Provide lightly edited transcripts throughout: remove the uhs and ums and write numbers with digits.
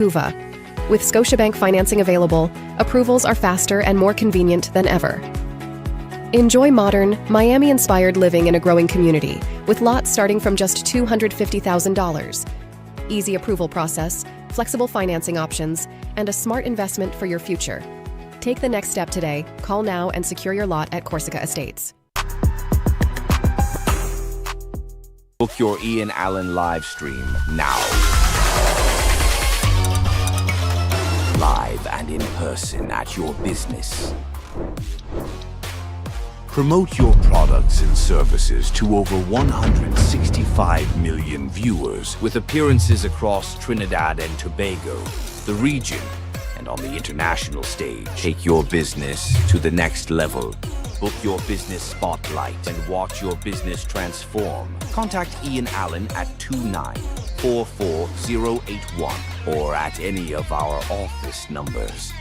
Uva. With Scotiabank financing available, approvals are faster and more convenient than ever. Enjoy modern, Miami-inspired living in a growing community, with lots starting from just $250,000. Easy approval process, flexible financing options, and a smart investment for your future. Take the next step today. Call now and secure your lot at Corsica Estates. Book your I.A.N live stream now. Live and in person at your business. Promote your products and services to over 165 million viewers with appearances across Trinidad and Tobago, the region, and on the international stage. Take your business to the next level. Book your business spotlight and watch your business transform. Contact Ian Allen at 2944081 or at any of our office numbers.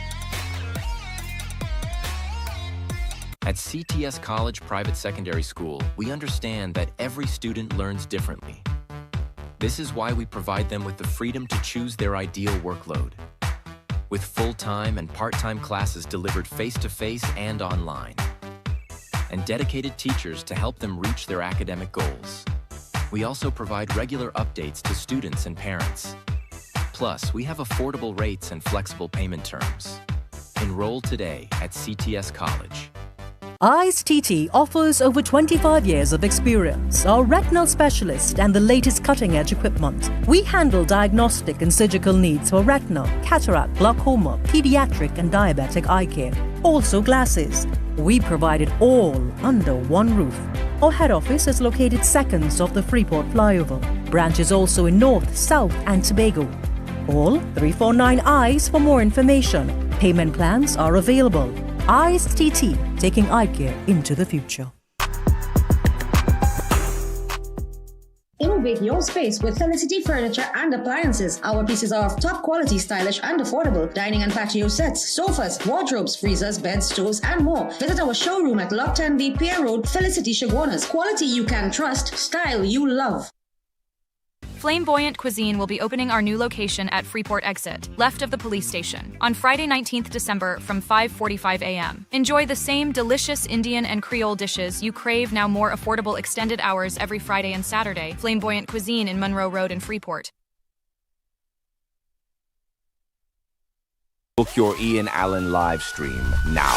At CTS College Private Secondary School, we understand that every student learns differently. This is why we provide them with the freedom to choose their ideal workload. With full-time and part-time classes delivered face-to-face and online, and dedicated teachers to help them reach their academic goals. We also provide regular updates to students and parents. Plus, we have affordable rates and flexible payment terms. Enroll today at CTS College. I.A.N offers over 25 years of experience, are retinal specialist and the latest cutting-edge equipment. We handle diagnostic and surgical needs for retinal, cataract, glaucoma, pediatric and diabetic eye care. Also glasses. We provide it all under one roof. Our head office is located seconds off the Freeport flyover. Branches also in North, South and Tobago. Call 349 eyes for more information. Payment plans are available. I.A.N, taking eye care into the future. Innovate your space with Felicity Furniture and Appliances. Our pieces are of top quality, stylish and affordable. Dining and patio sets, sofas, wardrobes, freezers, beds, stoves and more. Visit our showroom at Lot 10B Pier Road, Felicity, Chaguanas. Quality you can trust, style you love. Flamboyant Cuisine will be opening our new location at Freeport Exit, left of the police station, on Friday 19th December from 5:45 a.m. Enjoy the same delicious Indian and Creole dishes you crave, now more affordable extended hours every Friday and Saturday. Flamboyant Cuisine in Monroe Road in Freeport. Book your I.A.N live stream now.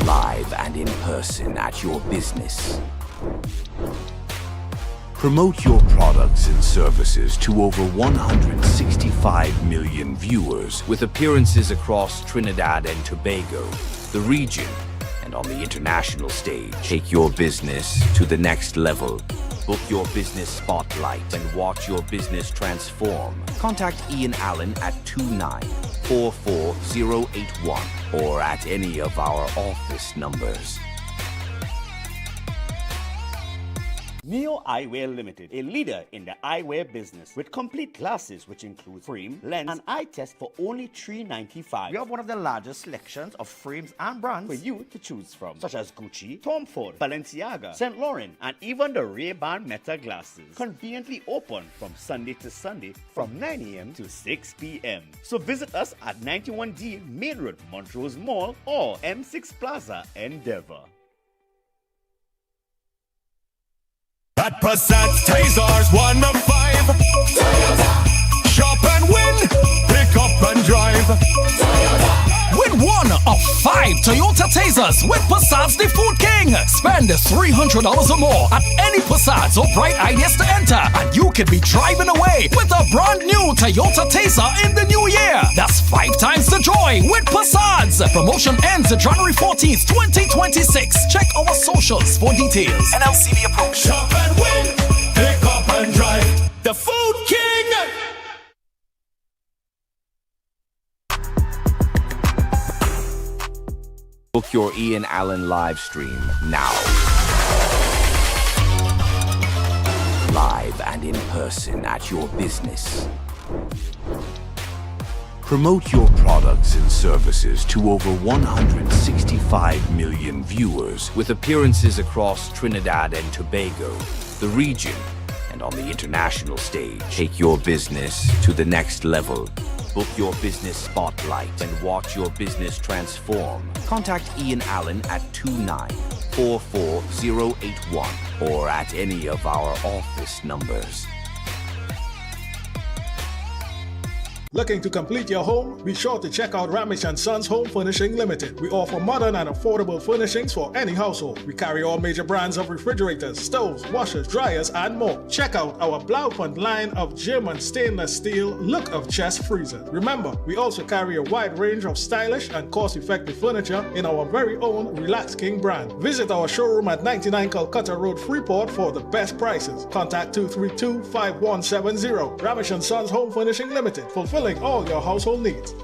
Live and in person at your business. Promote your products and services to over 165 million viewers with appearances across Trinidad and Tobago, the region, and on the international stage. Take your business to the next level. Book your business spotlight and watch your business transform. Contact Ian Allen at 2944081 or at any of our office numbers. Neo Eyewear Limited, a leader in the eyewear business with complete glasses which include frame, lens, and eye test for only $395. We have one of the largest selections of frames and brands for you to choose from, such as Gucci, Tom Ford, Balenciaga, St. Laurent, and even the Ray-Ban Meta glasses. Conveniently open from Sunday to Sunday from 9 a.m. to 6 p.m. So visit us at 91D Main Road, Montrose Mall, or M6 Plaza, Endeavour. At Passat's Tasers 1 of 5. Toyota. Shop and win. Pick up and drive. Toyota. Win 1 of 5 Toyota Tasers with Passat's The Food King. Spend $300 or more at any Passat's or Bright Ideas to enter, and you could be driving away with a brand new Toyota Taser in the new year. That's 5 times the joy with Passat's. Promotion ends January 14th, 2026. Check our socials for details. NLCB approach. Shop and win. Pick up and drive. The Food King. Book your I.A.N live stream now. Live and in person at your business. Promote your products and services to over 165 million viewers with appearances across Trinidad and Tobago, the region, and and on the international stage. Take your business to the next level. Book your business spotlight and watch your business transform. Contact Ian Allen at 2944081 or at any of our office numbers. Looking to complete your home? Be sure to check out Ramesh & Sons Home Furnishing Limited. We offer modern and affordable furnishings for any household. We carry all major brands of refrigerators, stoves, washers, dryers, and more. Check out our Blaupunkt line of German stainless steel look of chest freezers. Remember, we also carry a wide range of stylish and cost-effective furniture in our very own Relax King brand. Visit our showroom at 99 Calcutta Road, Freeport for the best prices. Contact 232-5170. Ramesh & Sons Home Furnishing Limited. Fulfilling all your household needs.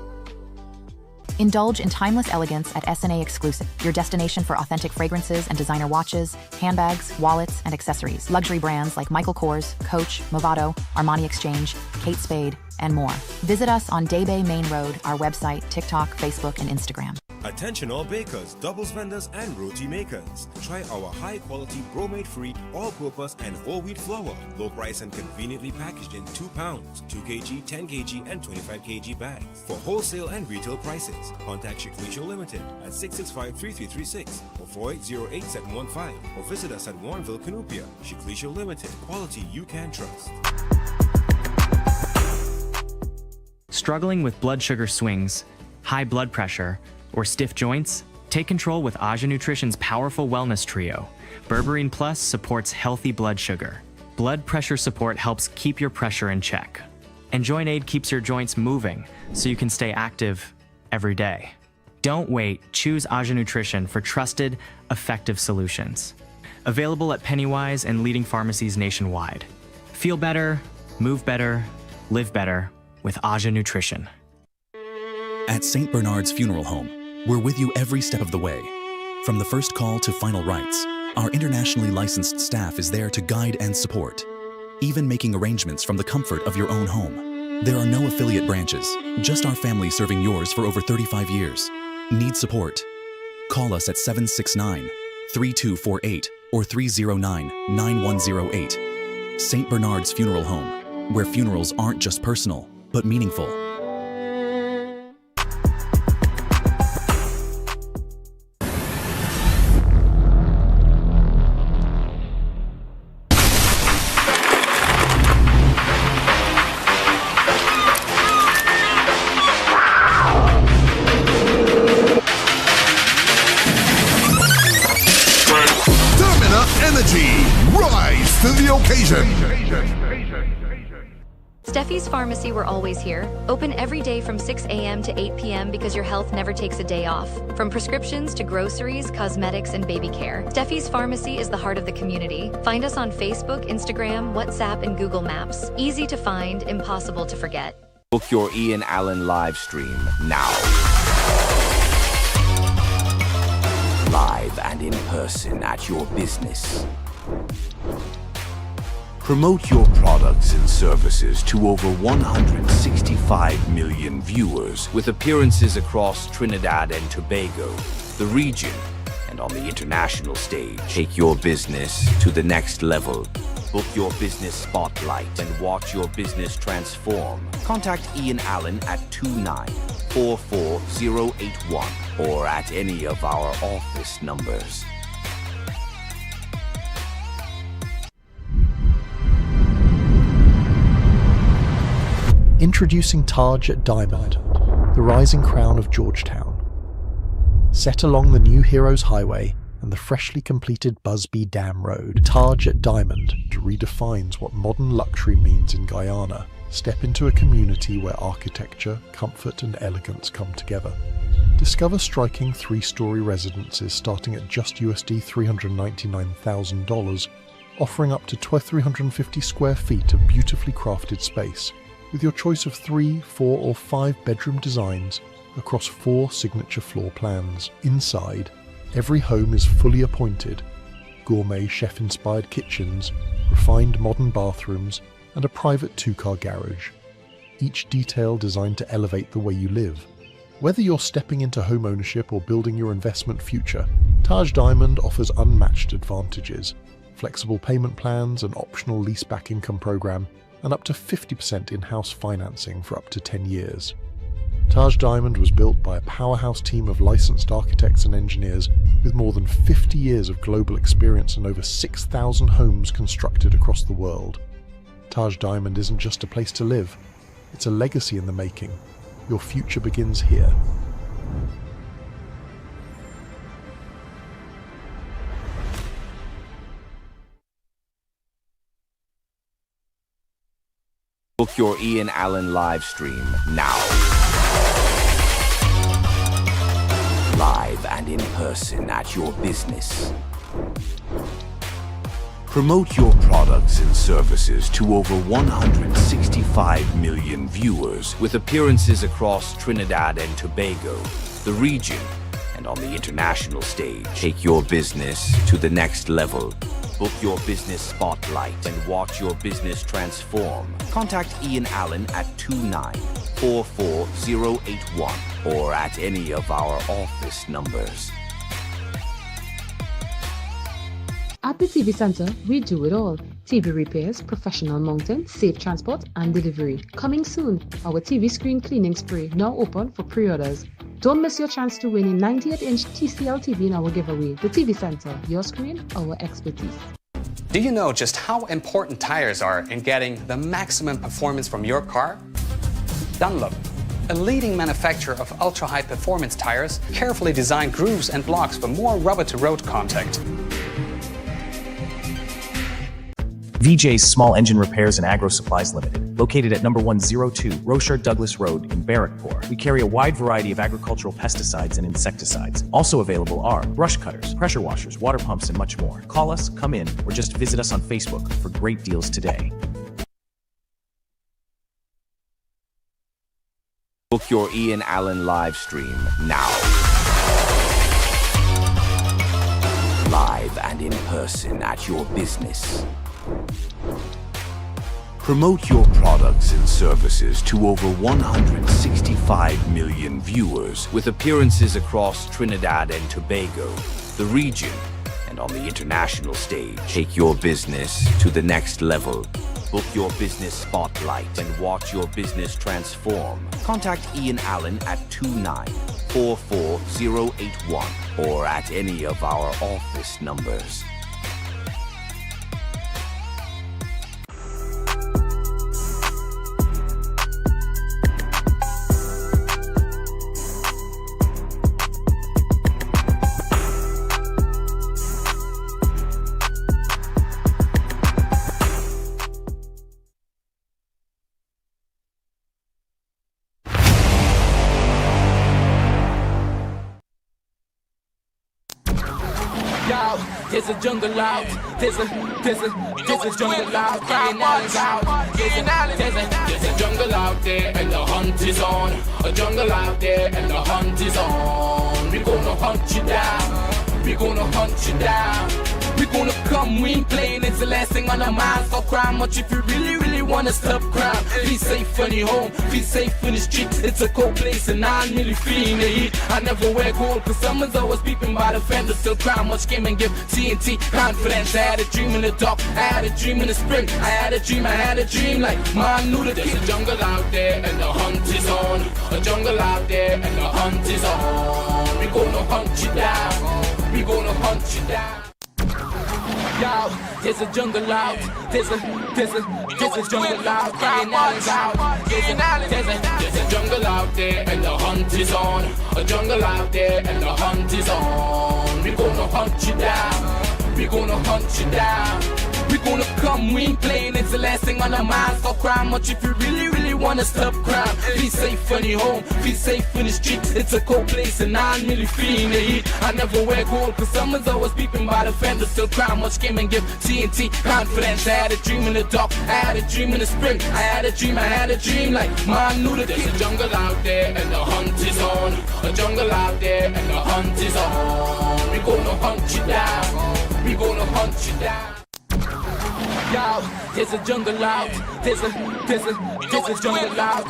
Indulge in timeless elegance at S&A Exclusive, your destination for authentic fragrances and designer watches, handbags, wallets, and accessories. Luxury brands like Michael Kors, Coach, Movado, Armani Exchange, Kate Spade, and more. Visit us on Daybay Main Road, our website, TikTok, Facebook, and Instagram. Attention all bakers, doubles vendors, and roti makers. Try our high-quality bromate-free, all-purpose, and whole wheat flour. Low price and conveniently packaged in 2 pounds, 2 kg, 10 kg, and 25 kg bags. For wholesale and retail prices, contact Shiklisho Limited at 665-3336 or 4808-715 or visit us at Warrenville, Canupia. Shiklisho Limited, quality you can trust. Struggling with blood sugar swings, high blood pressure, or stiff joints? Take control with A.N Nutrition's powerful wellness trio. Berberine Plus supports healthy blood sugar. Blood pressure support helps keep your pressure in check. And Joint Aid keeps your joints moving so you can stay active every day. Don't wait, choose A.N Nutrition for trusted, effective solutions. Available at Pennywise and leading pharmacies nationwide. Feel better, move better, live better with A.N Nutrition. At St. Bernard's Funeral Home, we're with you every step of the way. From the first call to final rites, our internationally licensed staff is there to guide and support, even making arrangements from the comfort of your own home. There are no affiliate branches, just our family serving yours for over 35 years. Need support? Call us at 769-3248 or 309-9108. St. Bernard's Funeral Home, where funerals aren't just personal, but meaningful. Steffi's Pharmacy, we're always here. Open every day from 6 a.m. to 8 p.m. because your health never takes a day off. From prescriptions to groceries, cosmetics, and baby care, Steffi's Pharmacy is the heart of the community. Find us on Facebook, Instagram, WhatsApp, and Google Maps. Easy to find, impossible to forget. Book your Ian Allen live stream now. Live and in person at your business. Promote your products and services to over 165 million viewers with appearances across Trinidad and Tobago, the region, and on the international stage. Take your business to the next level. Book your business spotlight and watch your business transform. Contact Ian Allen at 2944081 or at any of our office numbers. Introducing Taj at Diamond, the rising crown of Georgetown. Set along the New Heroes Highway and the freshly completed Busby Dam Road, Taj at Diamond redefines what modern luxury means in Guyana. Step into a community where architecture, comfort and elegance come together. Discover striking 3-story residences starting at just USD $399,000, offering up to 350 square feet of beautifully crafted space, with your choice of 3, 4 or 5 bedroom designs across 4 signature floor plans. Inside, every home is fully appointed, gourmet chef-inspired kitchens, refined modern bathrooms, and a private 2-car garage, each detail designed to elevate the way you live. Whether you're stepping into home ownership or building your investment future, Taj Diamond offers unmatched advantages. flexible payment plans, an optional leaseback income program, and up to 50% in-house financing for up to 10 years. Taj Diamond was built by a powerhouse team of licensed architects and engineers with more than 50 years of global experience and over 6,000 homes constructed across the world. Taj Diamond isn't just a place to live, it's a legacy in the making. Your future begins here. Book your I.A.N live stream now. Live and in person at your business. Promote your products and services to over 165 million viewers with appearances across Trinidad and Tobago, the region, and on the international stage. Take your business to the next level. Book your business spotlight and watch your business transform. Contact I.A.N at 2944081 or at any of our office numbers. At the TV Center, we do it all. TV repairs, professional mounting, safe transport, and delivery. Coming soon, our TV screen cleaning spray, now open for pre-orders. Don't miss your chance to win a 98-inch TCL TV in our giveaway. The TV Center, your screen, our expertise. Do you know just how important tires are in getting the maximum performance from your car? Dunlop, a leading manufacturer of ultra-high performance tires, carefully designed grooves and blocks for more rubber-to-road contact. VJ's Small Engine Repairs and Agro Supplies Limited, located at number 102 Rochard Douglas Road in Barrackpore. We carry a wide variety of agricultural pesticides and insecticides. Also available are brush cutters, pressure washers, water pumps, and much more. Call us, come in, or just visit us on Facebook for great deals today. Book your I.A.N live stream now. Live and in person at your business. Promote your products and services to over 165 million viewers with appearances across Trinidad and Tobago, the region, and on the international stage. Take your business to the next level. Book your business spotlight and watch your business transform. Contact I.A.N at 2944081 or at any of our office numbers. There's a jungle out, there's a jungle out, I.A.N out, there's a jungle out there and the hunt is on, a jungle out there and the hunt is on. We're gonna hunt you down, we're gonna hunt you down. We're gonna come, we ain't playing, it's the last thing on our minds. Stop crime much if you really wanna stop crime. Be safe on your home, be safe in the street. It's a cold place and I'm really feeling the heat. I never wear gold cause someone's always peeping by the fender. Still crime much came and give TNT confidence. I had a dream in the dark, I had a dream in the spring. I had a dream like man knew that there's a jungle out there and the hunt is on. A jungle out there and the hunt is on. We're gonna hunt you down, we're gonna hunt you down. Yo, there's a jungle out, there's a jungle out, I.A.N out, there's a jungle out there and the hunt is on, a jungle out there and the hunt is on. We're gonna hunt you down, we're gonna hunt you down. We're gonna come, we ain't playing, it's the last thing on our minds. Stop crime much if you really wanna stop crime. Be safe on your home, be safe in the streets. It's a cold place and I'm really feeling the heat. I never wear gold cause someone's always peeping by the fender. Still crime much came and give TNT confidence. I had a dream in the dark, I had a dream in the spring. I had a dream like man knew that there's a jungle out there and the hunt is on. A jungle out there and the hunt is on. We're gonna hunt you down, we're gonna hunt you down. Yo, there's a jungle out. There's a jungle out.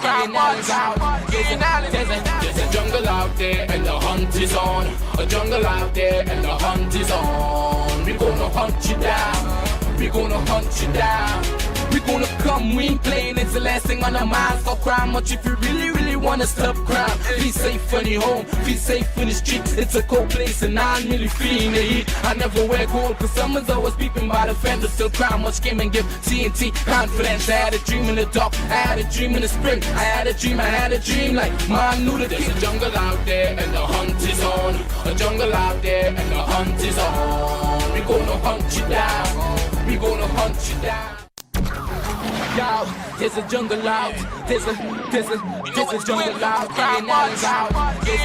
There's a jungle out there and the hunt is on. A jungle out there and the hunt is on. We gonna hunt you down. We gonna hunt you down. We gonna come, we ain't playing, it's the last thing on our minds. Stop crime much if you really wanna stop crime. Be safe when you're home, be safe in the streets. It's a cold place and I'm really feeling the heat. I never wear gold cause someone's always peeping by the fender. Still crime much game and give TNT confidence. I had a dream in the dark, I had a dream in the spring. I had a dream like man knew that there's a jungle out there and the hunt is on. A jungle out there and the hunt is on. We gonna hunt you down. We gonna hunt you down. Yo, there's a jungle out. There's a jungle out. There's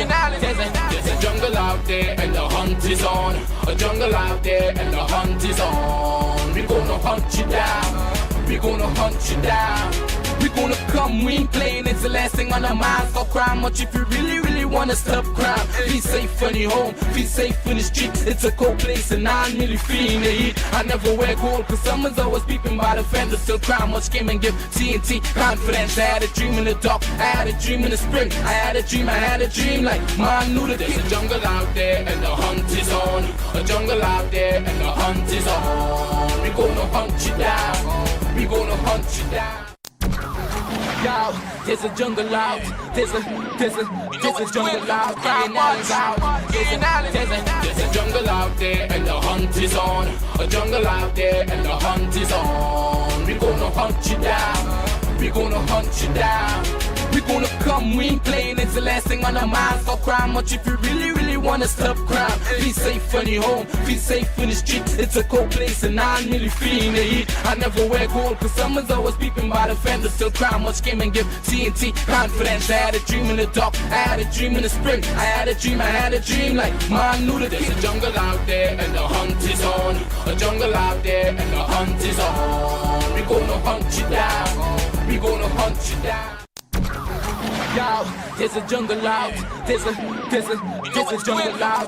a jungle out there and the hunt is on. A jungle out there and the hunt is on. We gonna hunt you down. We gonna hunt you down. We gonna come, we ain't playing, it's the last thing on our minds. Stop crime much if you really wanna stop crime. Be safe when you're home, be safe in the streets. It's a cold place and I'm really feeling the heat. I never wear gold cause someone's always peeping by the fender. Still crime much game and give TNT confidence. I had a dream in the dark, I had a dream in the spring. I had a dream like man knew that there's a jungle out there and the hunt is on. A jungle out there and the hunt is on. We gonna hunt you down. We gonna hunt you down. Yo, there's a jungle out. There's a jungle out. There's a jungle out there and the hunt is on. A jungle out there and the hunt is on. We gonna hunt you down. We gonna hunt you down. We gonna come, we ain't playing, it's the last thing on our minds. Stop crime much if you really wanna stop crime. Be safe when you're home, be safe in the streets. It's a cold place and I'm really feeling the heat. I never wear gold cause someone's always peeping by the fender. Still crime much game and give TNT confidence. I had a dream in the dark, I had a dream in the spring. I had a dream like man knew that there's a jungle out there and the hunt is on. A jungle out there and the hunt is on. We gonna hunt you down. We gonna hunt you down. Yo, there's a jungle out. There's a jungle out.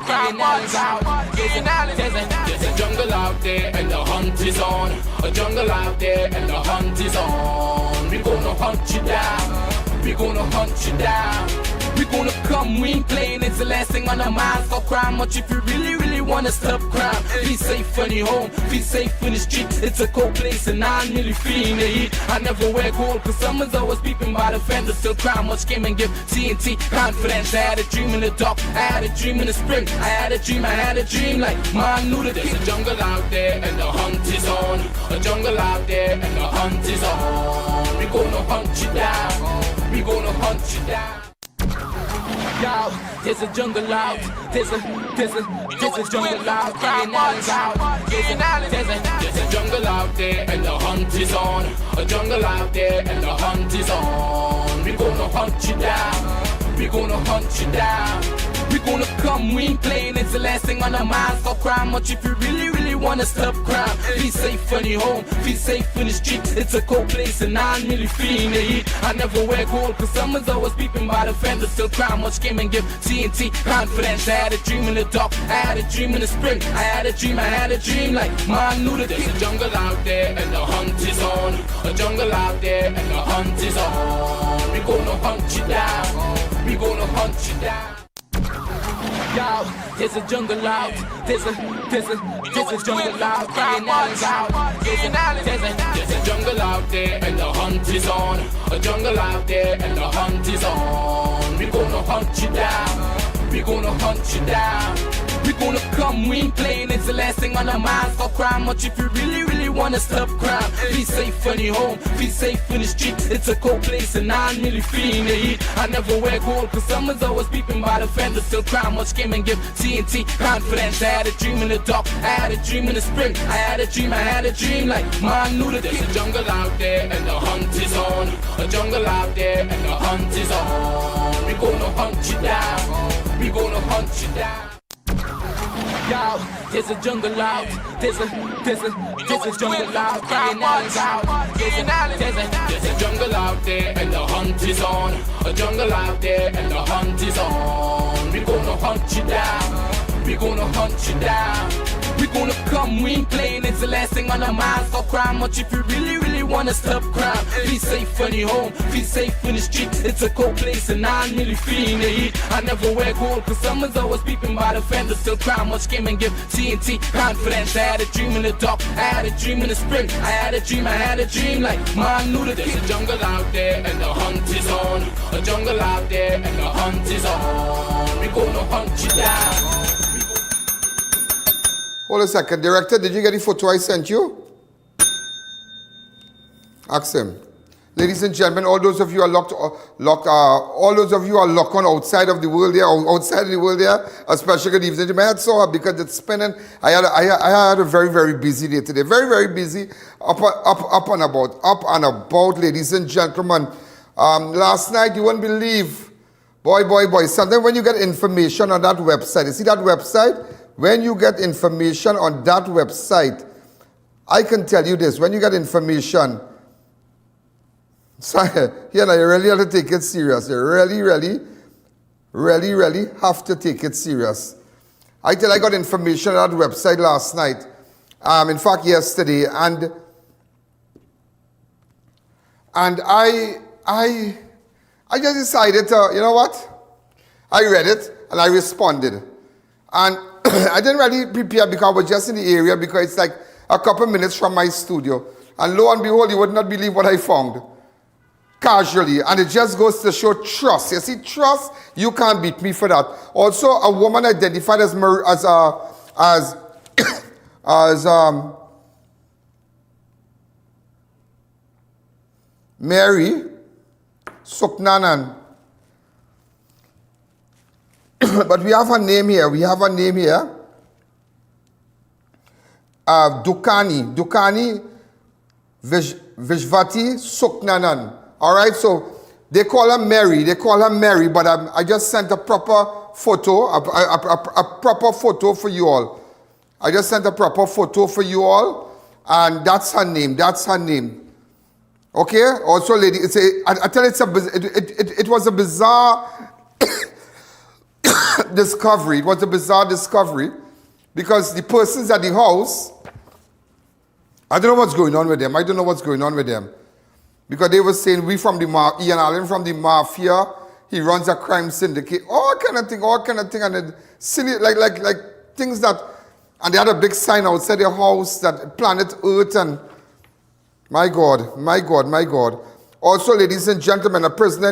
There's a jungle out there and the hunt is on. A jungle out there and the hunt is on. We gonna hunt you down. We gonna hunt you down. We gonna come, we ain't playing, it's the last thing on our minds. Stop crime much if you really wanna stop crime. Be safe when you're home, be safe in the streets. It's a cold place and I'm really feeling the heat. I never wear gold cause someone's always peeping by the fender. Still crime much game and give TNT confidence. I had a dream in the dark, I had a dream in the spring. I had a dream like man knew that there's a jungle out there and the hunt is on. A jungle out there and the hunt is on. We gonna hunt you down. We gonna hunt you down. Yo, there's a jungle out. There's a jungle out. There's a jungle out there and the hunt is on. A jungle out there and the hunt is on. We gonna hunt you down. We gonna hunt you down. We gonna come, we ain't playing, it's the last thing on our minds. Stop crime much if you really wanna stop crime. Be safe when you're home, be safe in the streets. It's a cold place and I'm really feeling the heat. I never wear gold cause someone's always peeping by the fender. Still crime much game and give TNT confidence. I had a dream in the dark, I had a dream in the spring. I had a dream like man knew that there's a jungle out there and the hunt is on. A jungle out there and the hunt is on. We gonna hunt you down. We gonna hunt you down. Yo, there's a jungle out. There's a jungle out. There's a jungle out there and the hunt is on. A jungle out there and the hunt is on. We gonna hunt you down. We gonna hunt you down. We gonna come, we ain't playing, it's the last thing on our minds. Stop crime much if you really wanna stop crime. Be safe when you're home, be safe in the streets. It's a cold place and I'm really feeling the heat. I never wear gold cause someone's always peeping by the fender. Still crime much game and give TNT confidence. I had a dream in the dark, I had a dream in the spring. I had a dream like man knew that there's a jungle out there and the hunt is on. A jungle out there and the hunt is on. We gonna hunt you down. We gonna hunt you down. Yo, there's a jungle out. There's a jungle out. There's a jungle out there and the hunt is on. A jungle out there and the hunt is on. We gonna hunt you down. We gonna hunt you down. We gonna come, we ain't playing, it's the last thing on our minds. Stop crime much if you really, really wanna stop crime. Be safe in your home, be safe in the streets. It's a cold place and I'm really feeling the heat. I never wear gold cause someone's always peeping by the fender. Still crime much game and give TNT confidence. I had a dream in the dark, I had a dream in the spring. I had a dream like man knew that there's a jungle out there and the hunt is on. A jungle out there and the hunt is on. We gonna hunt you down. Hold a second, director, did you get the photo I sent you? Ask him. Ladies and gentlemen, all those of you are all those of you are locked on outside of the world there, outside of the world there, especially good evening. I had so because it's spinning. I had a very, very busy day today. Very, very busy. Up and about, ladies and gentlemen. Last night, you wouldn't believe, boy, sometimes when you get information on that website, you see that website? When you get information on that website, I can tell you this, when you get information, so, you really have to take it serious. You really have to take it serious. I got information on that website last night. In fact, yesterday, and I just decided to, you know what? I read it and I responded. And I didn't really prepare because I was just in the area because it's like a couple minutes from my studio. And lo and behold, you would not believe what I found. Casually, and it just goes to show trust. You see, trust, you can't beat me for that. Also, a woman identified as Mary Sooknanan. But we have her name here. Dukani Vishvati Sooknanan. All right, so they call her Mary, but I just sent a proper photo, a proper photo for you all. I just sent a proper photo for you all, and that's her name. Okay. Also, lady, I tell you, it was a bizarre discovery. It was a bizarre discovery because the persons at the house, I don't know what's going on with them. Because they were saying, we from the I.A.N from the mafia, he runs a crime syndicate, all kind of thing, and it silly, like things that, and they had a big sign outside their house that planet Earth, and my God. Also, ladies and gentlemen, a prisoner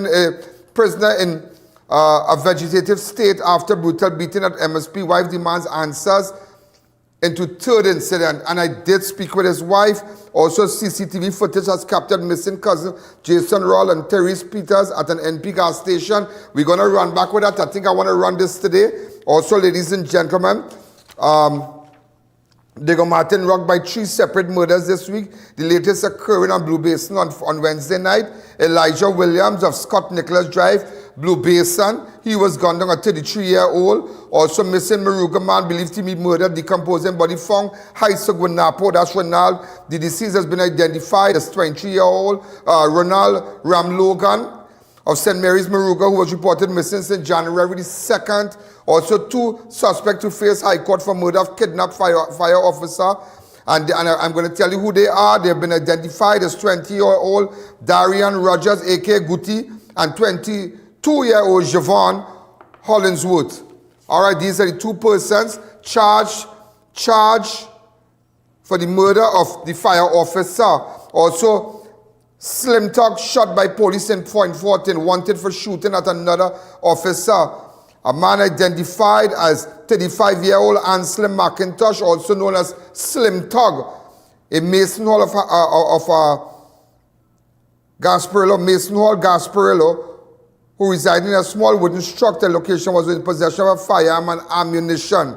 in a vegetative state after brutal beating at MSP, wife demands answers into third incident, and I did speak with his wife. Also, CCTV footage has captured missing cousin Jason Roll and Therese Peters at an NP gas station. We're going to run back with that. I think I want to run this today. Also, ladies and gentlemen, Diego Martin rocked by 3 separate murders this week. The latest occurring on Blue Basin on Wednesday night. Elijah Williams of Scott Nicholas Drive, Blue Basin. He was gunned down, a 33-year-old. Also missing Maruga man believed to be murdered, decomposing body found. High Chaguanas, that's Ronald. The deceased has been identified as 23-year-old Ronald Ramlogan of St. Mary's Maruga, who was reported missing since January the 2nd. Also 2 suspects who face High Court for murder of kidnapped fire officer. And I'm going to tell you who they are. They have been identified as 20-year-old Darian Rogers, a.k.a. Guti, and 22-year-old Javon Hollingsworth. All right, these are the 2 persons charged for the murder of the fire officer. Also, Slim Tug shot by police in Point 14, wanted for shooting at another officer. A man identified as 35-year-old Anselm McIntosh, also known as Slim Tug, a Mason Hall of Gasparillo, who resided in a small wooden structure location, was in possession of a firearm and ammunition.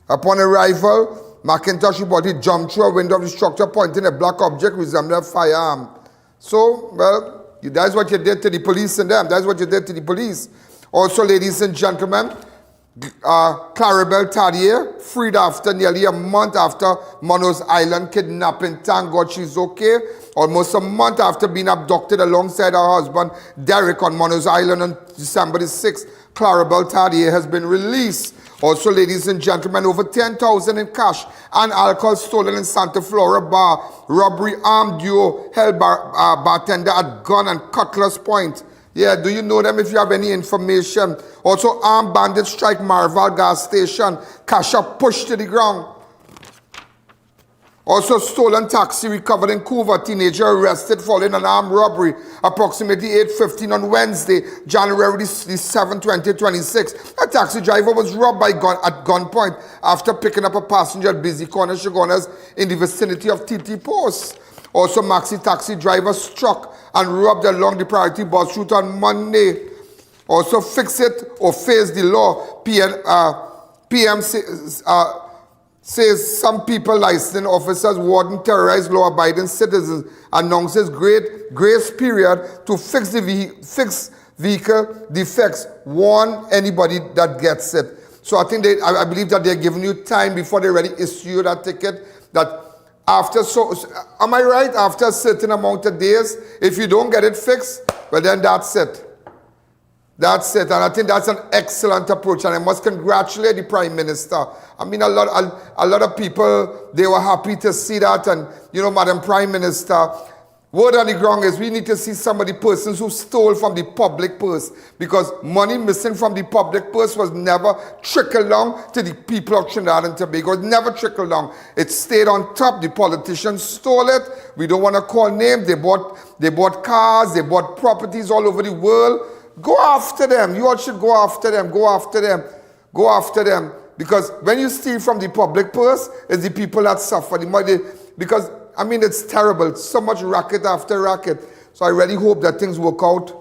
Upon arrival, McIntosh reported jumped through a window of the structure, pointing a black object resembling a firearm. So, well, that's what you did to the police and them. That's what you did to the police. Also, ladies and gentlemen, Clarabelle Tadier, freed after nearly a month after Mono's Island kidnapping. Thank God she's okay. Almost a month after being abducted alongside her husband, Derek, on Mono's Island on December the 6th, Clarabelle Tadier has been released. Also, ladies and gentlemen, over 10,000 in cash and alcohol stolen in Santa Flora bar. Robbery, armed duo, held bartender at gun and cutlass point. Yeah, do you know them if you have any information? Also, armed bandits strike Marval gas station. Cash up pushed to the ground. Also, stolen taxi recovered in Couva. Teenager arrested following an armed robbery. Approximately 8:15 on Wednesday, January the 7th, 2026. A taxi driver was robbed at gunpoint after picking up a passenger at Busy Corner, Chaguanas, in the vicinity of TT Post. Also, maxi taxi driver struck and robbed along the priority bus route on Monday. Also, fix it or face the law. PM says some people, licensing officers, warden, terrorize law-abiding citizens, announces grace period to fix vehicle defects, warn anybody that gets it. So I believe that they're giving you time before they really issue that ticket. That after, am I right? After a certain amount of days, if you don't get it fixed, well then that's it. That's it, and I think that's an excellent approach, and I must congratulate the Prime Minister. I mean, a lot of people, they were happy to see that, and, you know, Madam Prime Minister, word on the ground is we need to see some of the persons who stole from the public purse, because money missing from the public purse was never trickled down to the people of Trinidad and Tobago. It never trickled down. It stayed on top. The politicians stole it. We don't want to call names. They bought cars. They bought properties all over the world. Go after them. You all should go after them. Go after them. Go after them. Because when you steal from the public purse, it's the people that suffer. Because, I mean, it's terrible. So much racket after racket. So I really hope that things work out,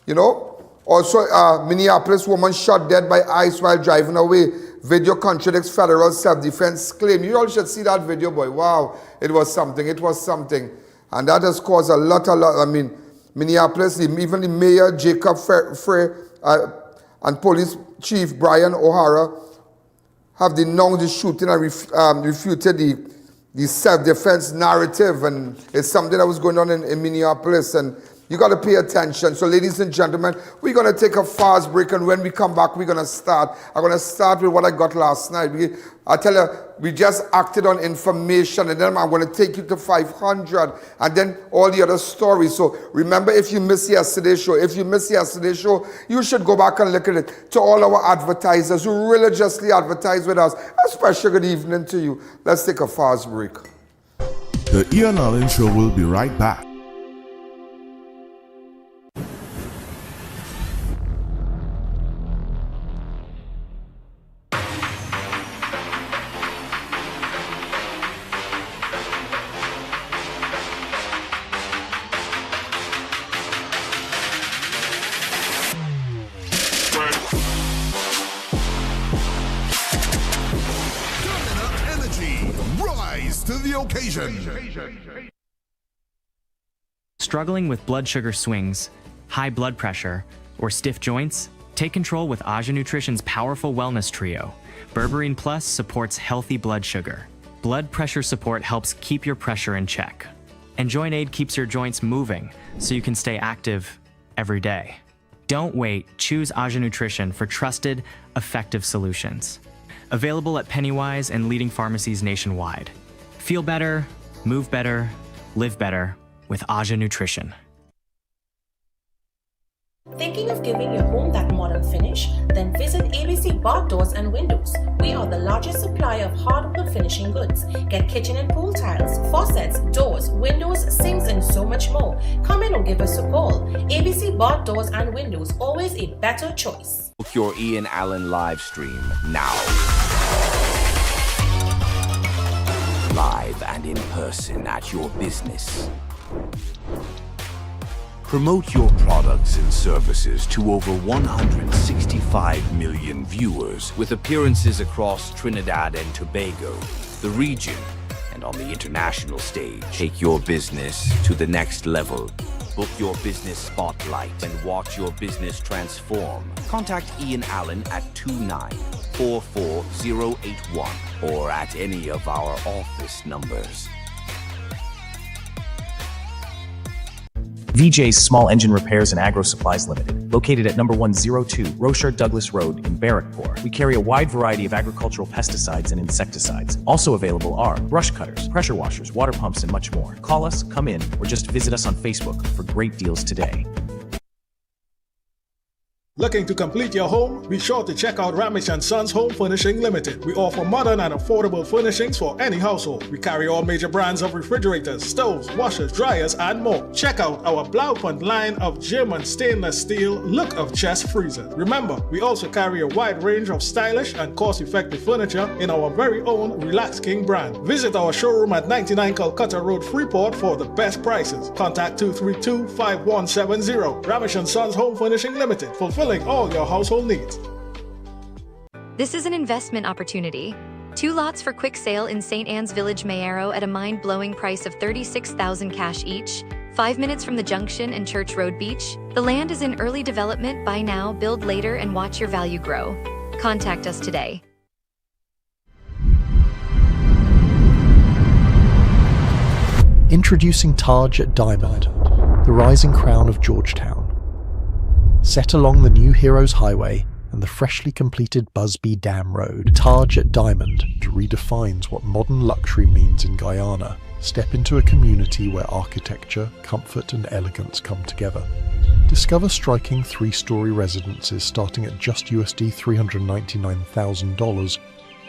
you know. Also, Minneapolis woman shot dead by ICE while driving away. Video contradicts federal self-defense claim. You all should see that video, boy. Wow. It was something. It was something. And that has caused a lot. I mean, Minneapolis, even the mayor, Jacob Frey, and police chief, Brian O'Hara, have denounced the shooting and refuted the self-defense narrative. And it's something that was going on in Minneapolis. And you got to pay attention. So, ladies and gentlemen, we're going to take a fast break. And when we come back, we're going to start. I'm going to start with what I got last night. I tell you, we just acted on information. And then I'm going to take you to 500. And then all the other stories. So, remember, if you missed yesterday's show, you should go back and look at it. To all our advertisers who religiously advertise with us, a special good evening to you. Let's take a fast break. The I.A.N Show will be right back. Struggling with blood sugar swings, high blood pressure, or stiff joints? Take control with I.A.N Nutrition's powerful wellness trio. Berberine Plus supports healthy blood sugar. Blood pressure support helps keep your pressure in check. And Joint Aid keeps your joints moving so you can stay active every day. Don't wait, choose I.A.N Nutrition for trusted, effective solutions. Available at Pennywise and leading pharmacies nationwide. Feel better, move better, live better with I.A.N Nutrition. Thinking of giving your home that modern finish? Then visit ABC Bar Doors and Windows. We are the largest supplier of hardwood finishing goods. Get kitchen and pool tiles, faucets, doors, windows, sinks, and so much more. Come in or give us a call. ABC Bar Doors and Windows, always a better choice. Book your Ian Allen live stream now. Live and in person at your business. Promote your products and services to over 165 million viewers with appearances across Trinidad and Tobago, the region, and on the international stage. Take your business to the next level. Book your business spotlight and watch your business transform. Contact Ian Allen at 2944081 or at any of our office numbers. VJ's Small Engine Repairs and Agro Supplies Limited, located at number 102 Rocher Douglas Road in Barrackpore. We carry a wide variety of agricultural pesticides and insecticides. Also available are brush cutters, pressure washers, water pumps, and much more. Call us, come in, or just visit us on Facebook for great deals today. Looking to complete your home? Be sure to check out Ramesh & Sons Home Furnishing Limited. We offer modern and affordable furnishings for any household. We carry all major brands of refrigerators, stoves, washers, dryers, and more. Check out our Blaupunkt line of German stainless steel look of chest freezers. Remember, we also carry a wide range of stylish and cost-effective furniture in our very own Relax King brand. Visit our showroom at 99 Calcutta Road, Freeport for the best prices. Contact 232-5170. Ramesh & Sons Home Furnishing Limited. Fulfilling all your household needs. This is an investment opportunity. 2 lots for quick sale in St. Anne's Village, Mayaro at a mind-blowing price of $36,000 cash each, 5 minutes from the junction and Church Road Beach. The land is in early development. Buy now, build later, and watch your value grow. Contact us today. Introducing Taj at Diamond, the rising crown of Georgetown. Set along the new Heroes Highway and the freshly completed Busby Dam Road, Taj at Diamond redefines what modern luxury means in Guyana. Step into a community where architecture, comfort and elegance come together. Discover striking 3-story residences starting at just USD $399,000,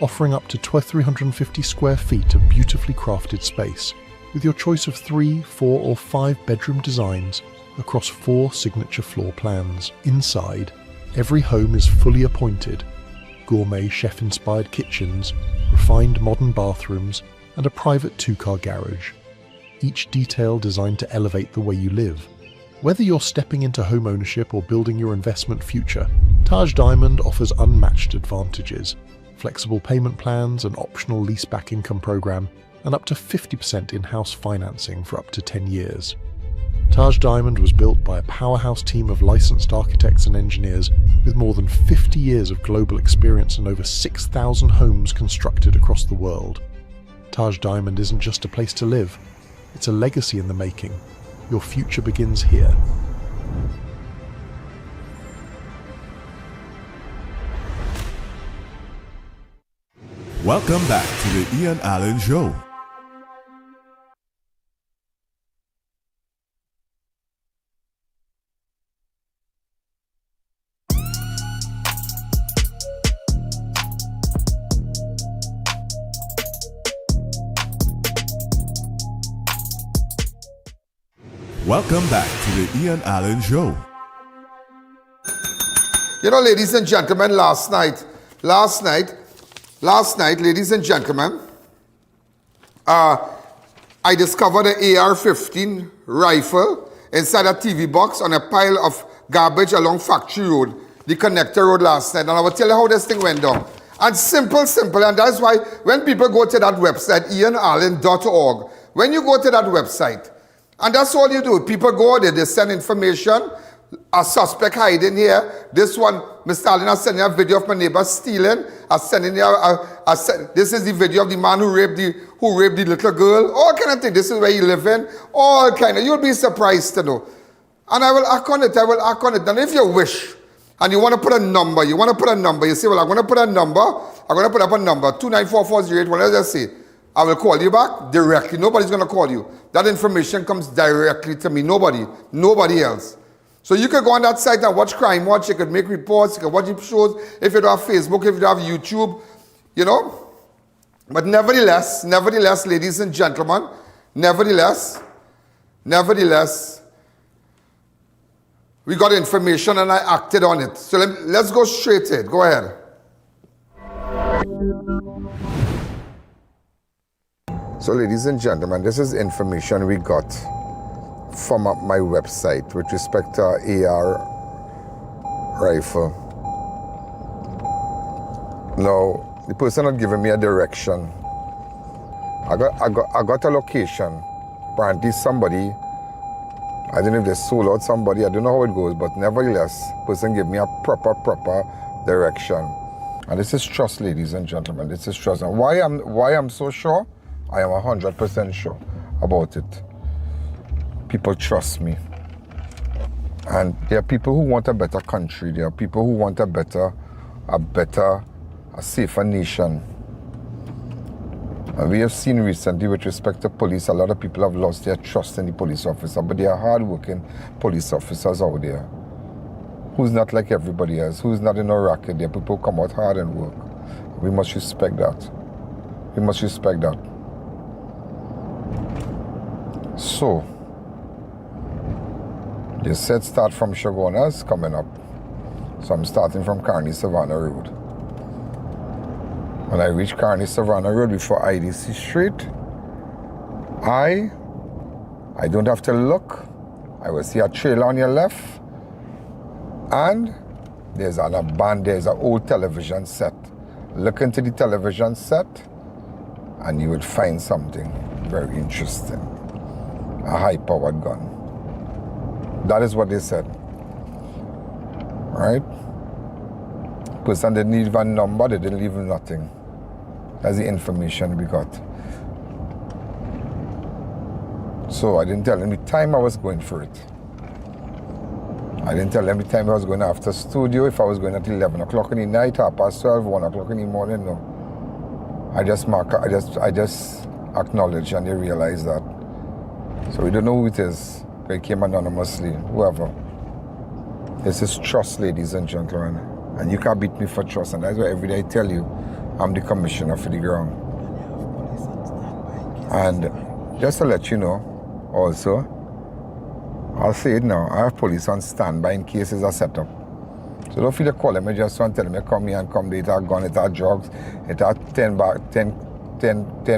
offering up to 350 square feet of beautifully crafted space, with your choice of 3, 4 or 5 bedroom designs across 4 signature floor plans. Inside, every home is fully appointed, gourmet chef-inspired kitchens, refined modern bathrooms, and a private 2-car garage, each detail designed to elevate the way you live. Whether you're stepping into home ownership or building your investment future, Taj Diamond offers unmatched advantages, flexible payment plans, an optional leaseback income program, and up to 50% in-house financing for up to 10 years. Taj Diamond was built by a powerhouse team of licensed architects and engineers with more than 50 years of global experience and over 6,000 homes constructed across the world. Taj Diamond isn't just a place to live, it's a legacy in the making. Your future begins here. Welcome back to the I.A.N Show. Welcome back to the I.A.N Show. You know, ladies and gentlemen, last night, ladies and gentlemen, I discovered an AR-15 rifle inside a TV box on a pile of garbage along Factory Road, the connector road last night. And I will tell you how this thing went down. And simple, and that's why when people go to that website, ianalleyne.org, when you go to that website, and that's all you do. People go there, they send information. A suspect hiding here. This one, Mr. Allen, I sent you a video of my neighbor stealing. I sending you this is the video of the man who raped the little girl. All kind of thing. This is where you live in. All kind of. You'll be surprised to know. And I will act on it. And if you wish, and you want to put a number, you say, well, I'm going to put a number. I'm going to put up a number, 2944081. Let's just say, I will call you back directly. Nobody's going to call you. That information comes directly to me. Nobody else. So you could go on that site and watch Crime Watch. You could make reports. You could watch shows. If you don't have Facebook, if you don't have YouTube, you know. But nevertheless, ladies and gentlemen, nevertheless, we got information and I acted on it. So let's go straight to it. Go ahead. So ladies and gentlemen, this is information we got from my website with respect to AR rifle. Now, the person had given me a direction. I got a location. Apparently somebody, I don't know if they sold out somebody, I don't know how it goes, but nevertheless, the person gave me a proper direction. And this is trust, ladies and gentlemen, this is trust. And why I'm so sure? I am 100% sure about it. People trust me. And there are people who want a better country. There are people who want a safer nation. And we have seen recently with respect to police, a lot of people have lost their trust in the police officer, but there are hard-working police officers out there who's not like everybody else, who's not in a racket. There are people who come out hard and work. We must respect that. We must respect that. So, they said start from Chaguanas coming up. So I'm starting from Kearney Savannah Road. When I reach Kearney Savannah Road before IDC Street, I don't have to look. I will see a trailer on your left, and there's an old television set. Look into the television set, and you would find something very interesting. A high-powered gun. That is what they said. Right? Person didn't leave a number, they didn't leave nothing. That's the information we got. So I didn't tell them the time I was going for it. I didn't tell them the time I was going after studio, if I was going at 11 o'clock in the night, 12:30, 1 o'clock in the morning, no. I just acknowledge and they realize that. So we don't know who it is. They came anonymously, whoever. This is trust, ladies and gentlemen. And you can't beat me for trust. And that's why every day I tell you, I'm the commissioner for the ground. And just to let you know, also, I'll say it now, I have police on standby in cases are set up. So don't feel like calling me just and tell me, come here and come there, it has gun, it has drugs, it has 10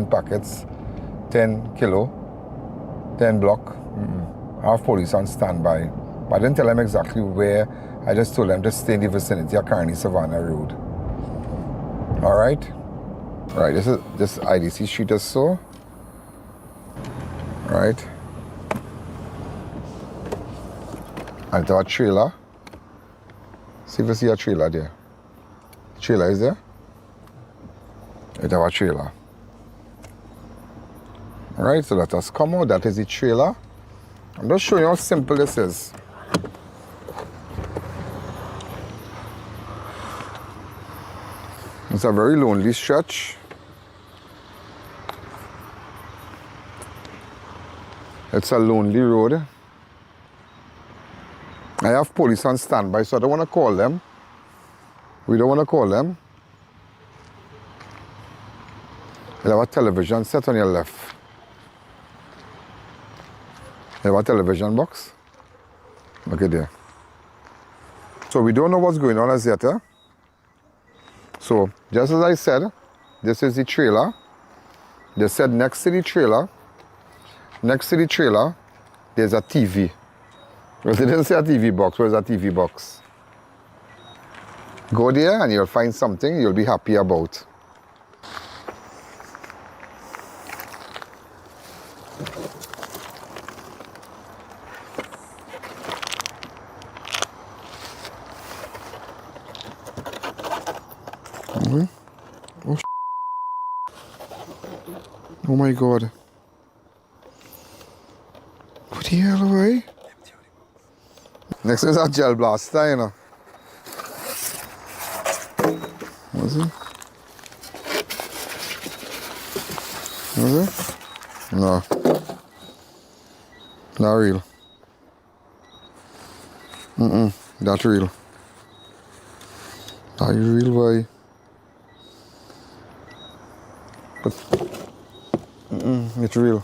packets, 10 kilo, 10 block. I have police on standby. But I didn't tell them exactly where. I just told them to stay in the vicinity of Kearney Savannah Road. All right? All right, this IDC Street is so. All right? And to a trailer. See if you see a trailer there. Trailer is there? It have a trailer. All right, so let us come out. That is the trailer. I'm just showing you how simple this is. It's a very lonely stretch. It's a lonely road. I have police on standby, so I don't want to call them. We don't want to call them. You have a television set on your left. You have a television box. Look at there. So we don't know what's going on as yet. So just as I said, this is the trailer. They said next to the trailer, there's a TV. Well, they didn't say a TV box. Where's a TV box? Go there and you'll find something you'll be happy about. Oh, oh my God. What the hell, away? Next is a gel blaster, you know. What's it? What's it? No. Not real. That's real. Are you real, boy? But it's real.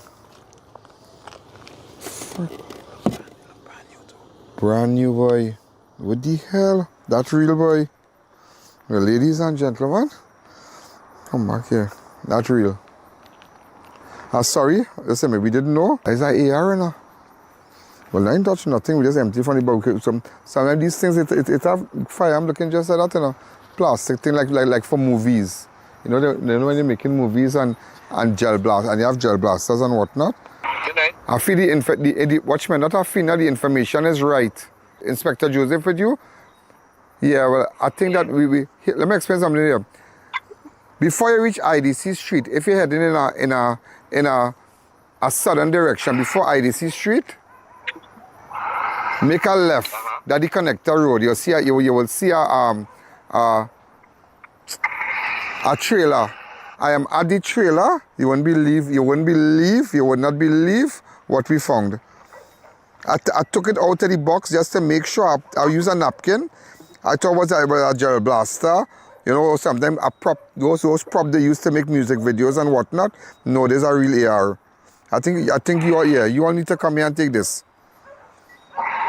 Brand new, boy. What the hell? That's real, boy. Well, ladies and gentlemen, come back here. That's real. Sorry, listen, we didn't know. Is that AR, no? Well, I ain't touch nothing. We just empty from the bag. Some of these things, it have fire. I'm looking just at that, you know, plastic thing like for movies. You know when you're making movies and gel blast, and you have gel blasters and whatnot. Good night. I feel the watchman, not a feel, the information is right. Inspector Joseph with you? Yeah, well, I think that let me explain something here. Before you reach IDC Street, if you're heading in a southern direction before IDC Street, Make a left. That the connector road. You see, you will see a trailer. I am at the trailer. You would not believe what we found. I took it out of the box just to make sure. I use a napkin. I thought it was a gel blaster. You know, sometimes a prop, those props they used to make music videos and whatnot. No, there's a real AR. I think you are here. You all need to come here and take this.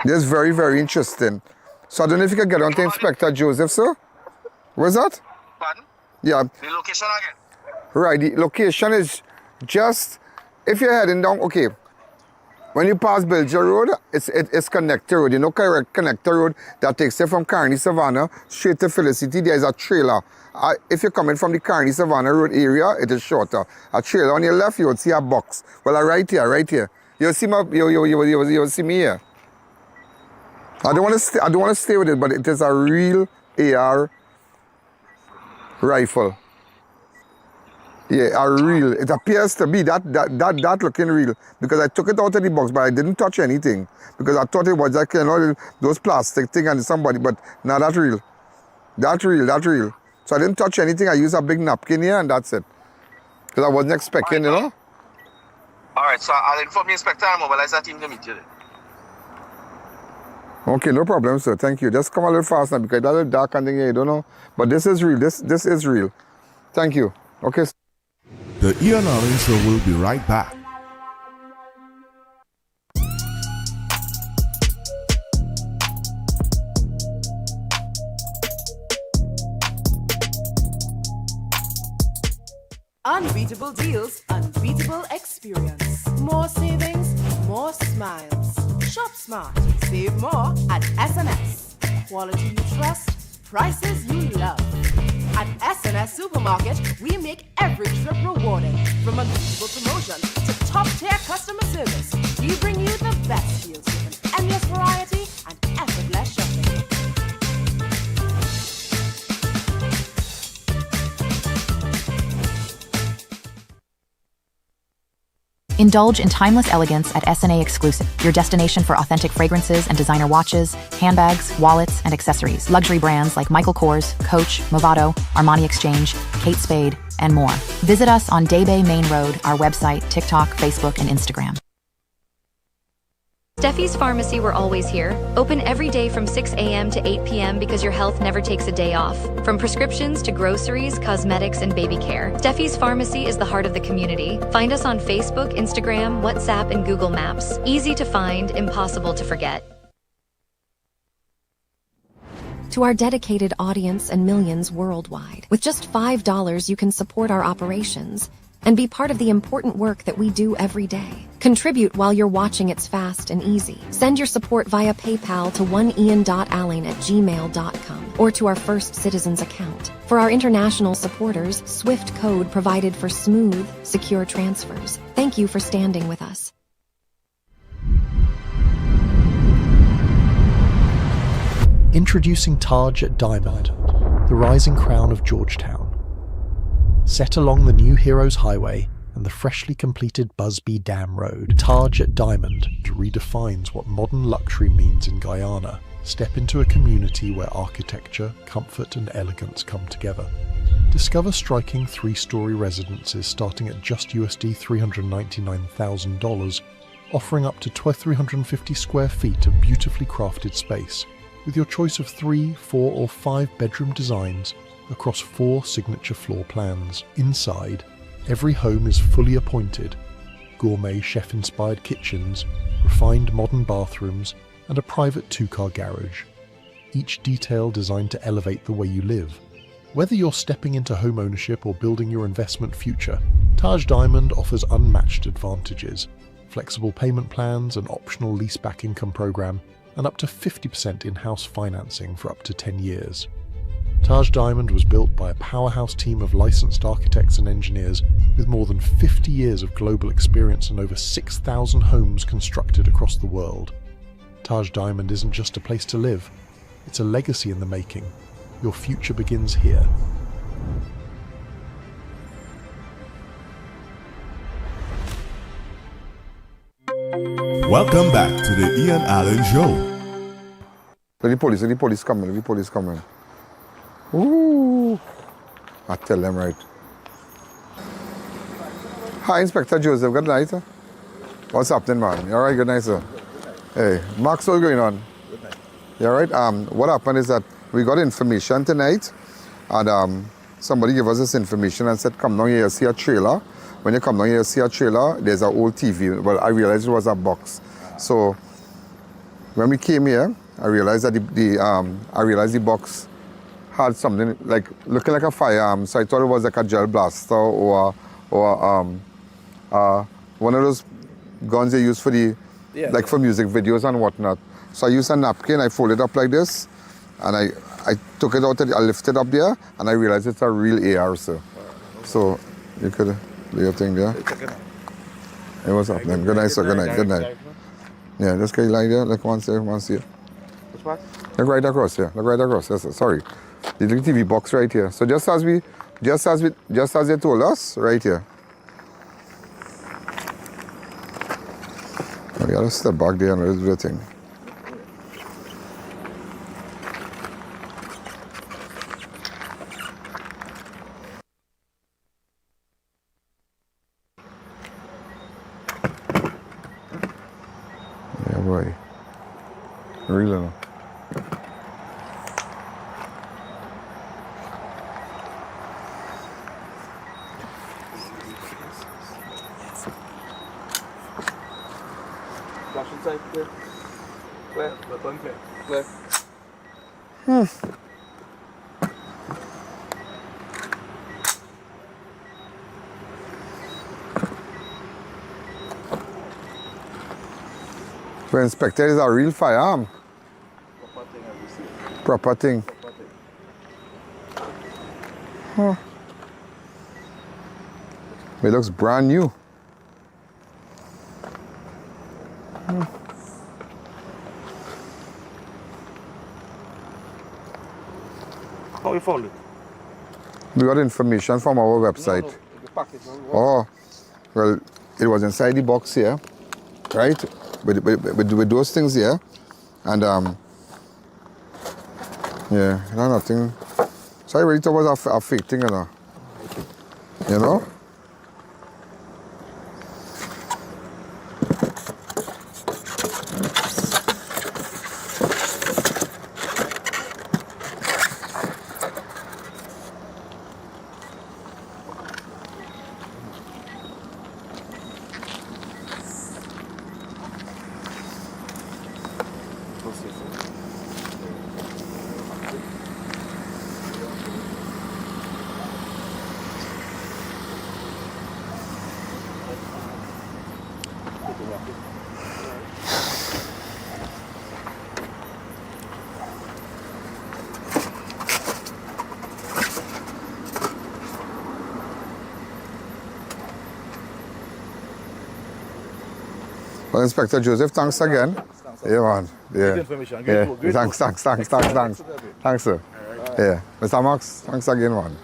This is very, very interesting. So I don't know if you can get on to Inspector Joseph, sir. Where's that? Pardon? Yeah. The location again? Right, the location is just, if you're heading down, okay, when you pass Belgium Road, it's Connector Road. You know, correct Connector Road that takes you from Carney Savannah straight to Felicity. There is a trailer. If you're coming from the Carney Savannah Road area, it is shorter. A trailer on your left, you will see a box. Well, right here. You'll see you'll see me here. I don't want to stay with it, but it is a real AR rifle. Yeah, a real. It appears to be that looking real, because I took it out of the box, but I didn't touch anything because I thought it was like, you know, those plastic thing and somebody, but now that's real. That's real. So I didn't touch anything. I used a big napkin here and that's it. Because I wasn't expecting, you know. All right, so I'll inform the inspector and mobilize that team to meet you then. Okay, no problem, sir. Thank you. Just come a little faster because that little dark and thing here, you don't know. But this is real. This is real. Thank you. Okay. The I.A.N Show will be right back. Unbeatable deals, unbeatable experience. More savings, more smiles. Shop smart, save more at SNS. Quality you trust, prices you love. At SNS Supermarket, we make every trip rewarding. From unbeatable promotion to top-tier customer service, we bring you the best deals with an endless variety and effortless shopping. Indulge in timeless elegance at S&A Exclusive, your destination for authentic fragrances and designer watches, handbags, wallets, and accessories. Luxury brands like Michael Kors, Coach, Movado, Armani Exchange, Kate Spade, and more. Visit us on Daybay Main Road, our website, TikTok, Facebook, and Instagram. Steffi's Pharmacy, we're always here. Open every day from 6 a.m. to 8 p.m. because your health never takes a day off. From prescriptions to groceries, cosmetics, and baby care, Steffi's Pharmacy is the heart of the community. Find us on Facebook, Instagram, WhatsApp, and Google Maps. Easy to find, impossible to forget. To our dedicated audience and millions worldwide, with just $5 you can support our operations and be part of the important work that we do every day. Contribute while you're watching. It's fast and easy. Send your support via PayPal to oneian.alleyne@gmail.com or to our First Citizens account. For our international supporters, SWIFT code provided for smooth, secure transfers. Thank you for standing with us. Introducing Taj at Diamond, the rising crown of Georgetown. Set along the new Heroes Highway and the freshly completed Busby Dam Road, Taj at Diamond redefines what modern luxury means in Guyana. Step into a community where architecture, comfort and elegance come together. Discover striking 3-story residences starting at just $399,000, offering up to 350 square feet of beautifully crafted space, with your choice of 3, 4 or 5 bedroom designs across 4 signature floor plans. Inside, every home is fully appointed, gourmet chef-inspired kitchens, refined modern bathrooms, and a private 2-car garage. Each detail designed to elevate the way you live. Whether you're stepping into home ownership or building your investment future, Taj Diamond offers unmatched advantages, flexible payment plans, an optional leaseback income program, and up to 50% in-house financing for up to 10 years. Taj Diamond was built by a powerhouse team of licensed architects and engineers with more than 50 years of global experience and over 6,000 homes constructed across the world. Taj Diamond isn't just a place to live, it's a legacy in the making. Your future begins here. Welcome back to the I.A.N Show. The police coming. Ooh. I tell them right. Hi, Inspector Joseph. Good night, sir. What's happening, man? You all right? Good night, sir. Hey, Max, what's going on? Good night. You all right? What happened is that we got information tonight, and somebody gave us this information and said, come down here, see a trailer. When you come down here, see a trailer, there's an old TV. Well, I realized it was a box. So when we came here, I realized that the box had something like looking like a firearm. So I thought it was like a gel blaster or one of those guns they use for for music videos and whatnot. So I used a napkin, I folded it up like this, and I took it out, I lifted it up there, and I realized it's a real AR, sir. So you could do your thing there. Hey, what's up, man? Good night, sir. Good night. Yeah, just get like there. Look once here. Which part? Look right across here. Yes, sir. Sorry. The little TV box right here. So just as they told us, right here. I gotta step back there and do the thing. Yeah, boy. Really no. Clear. So Inspector, is a real firearm. Proper thing. Huh. It looks brand new. How you found it? We got information from our website. Oh, well, it was inside the box here, right? With those things here, and yeah, nothing. So I really thought it was a fake thing, you know? Well, Inspector Joseph, thanks again. Yeah, man. Yeah. Thanks, sir. Yeah. Mr. Max, thanks again, man.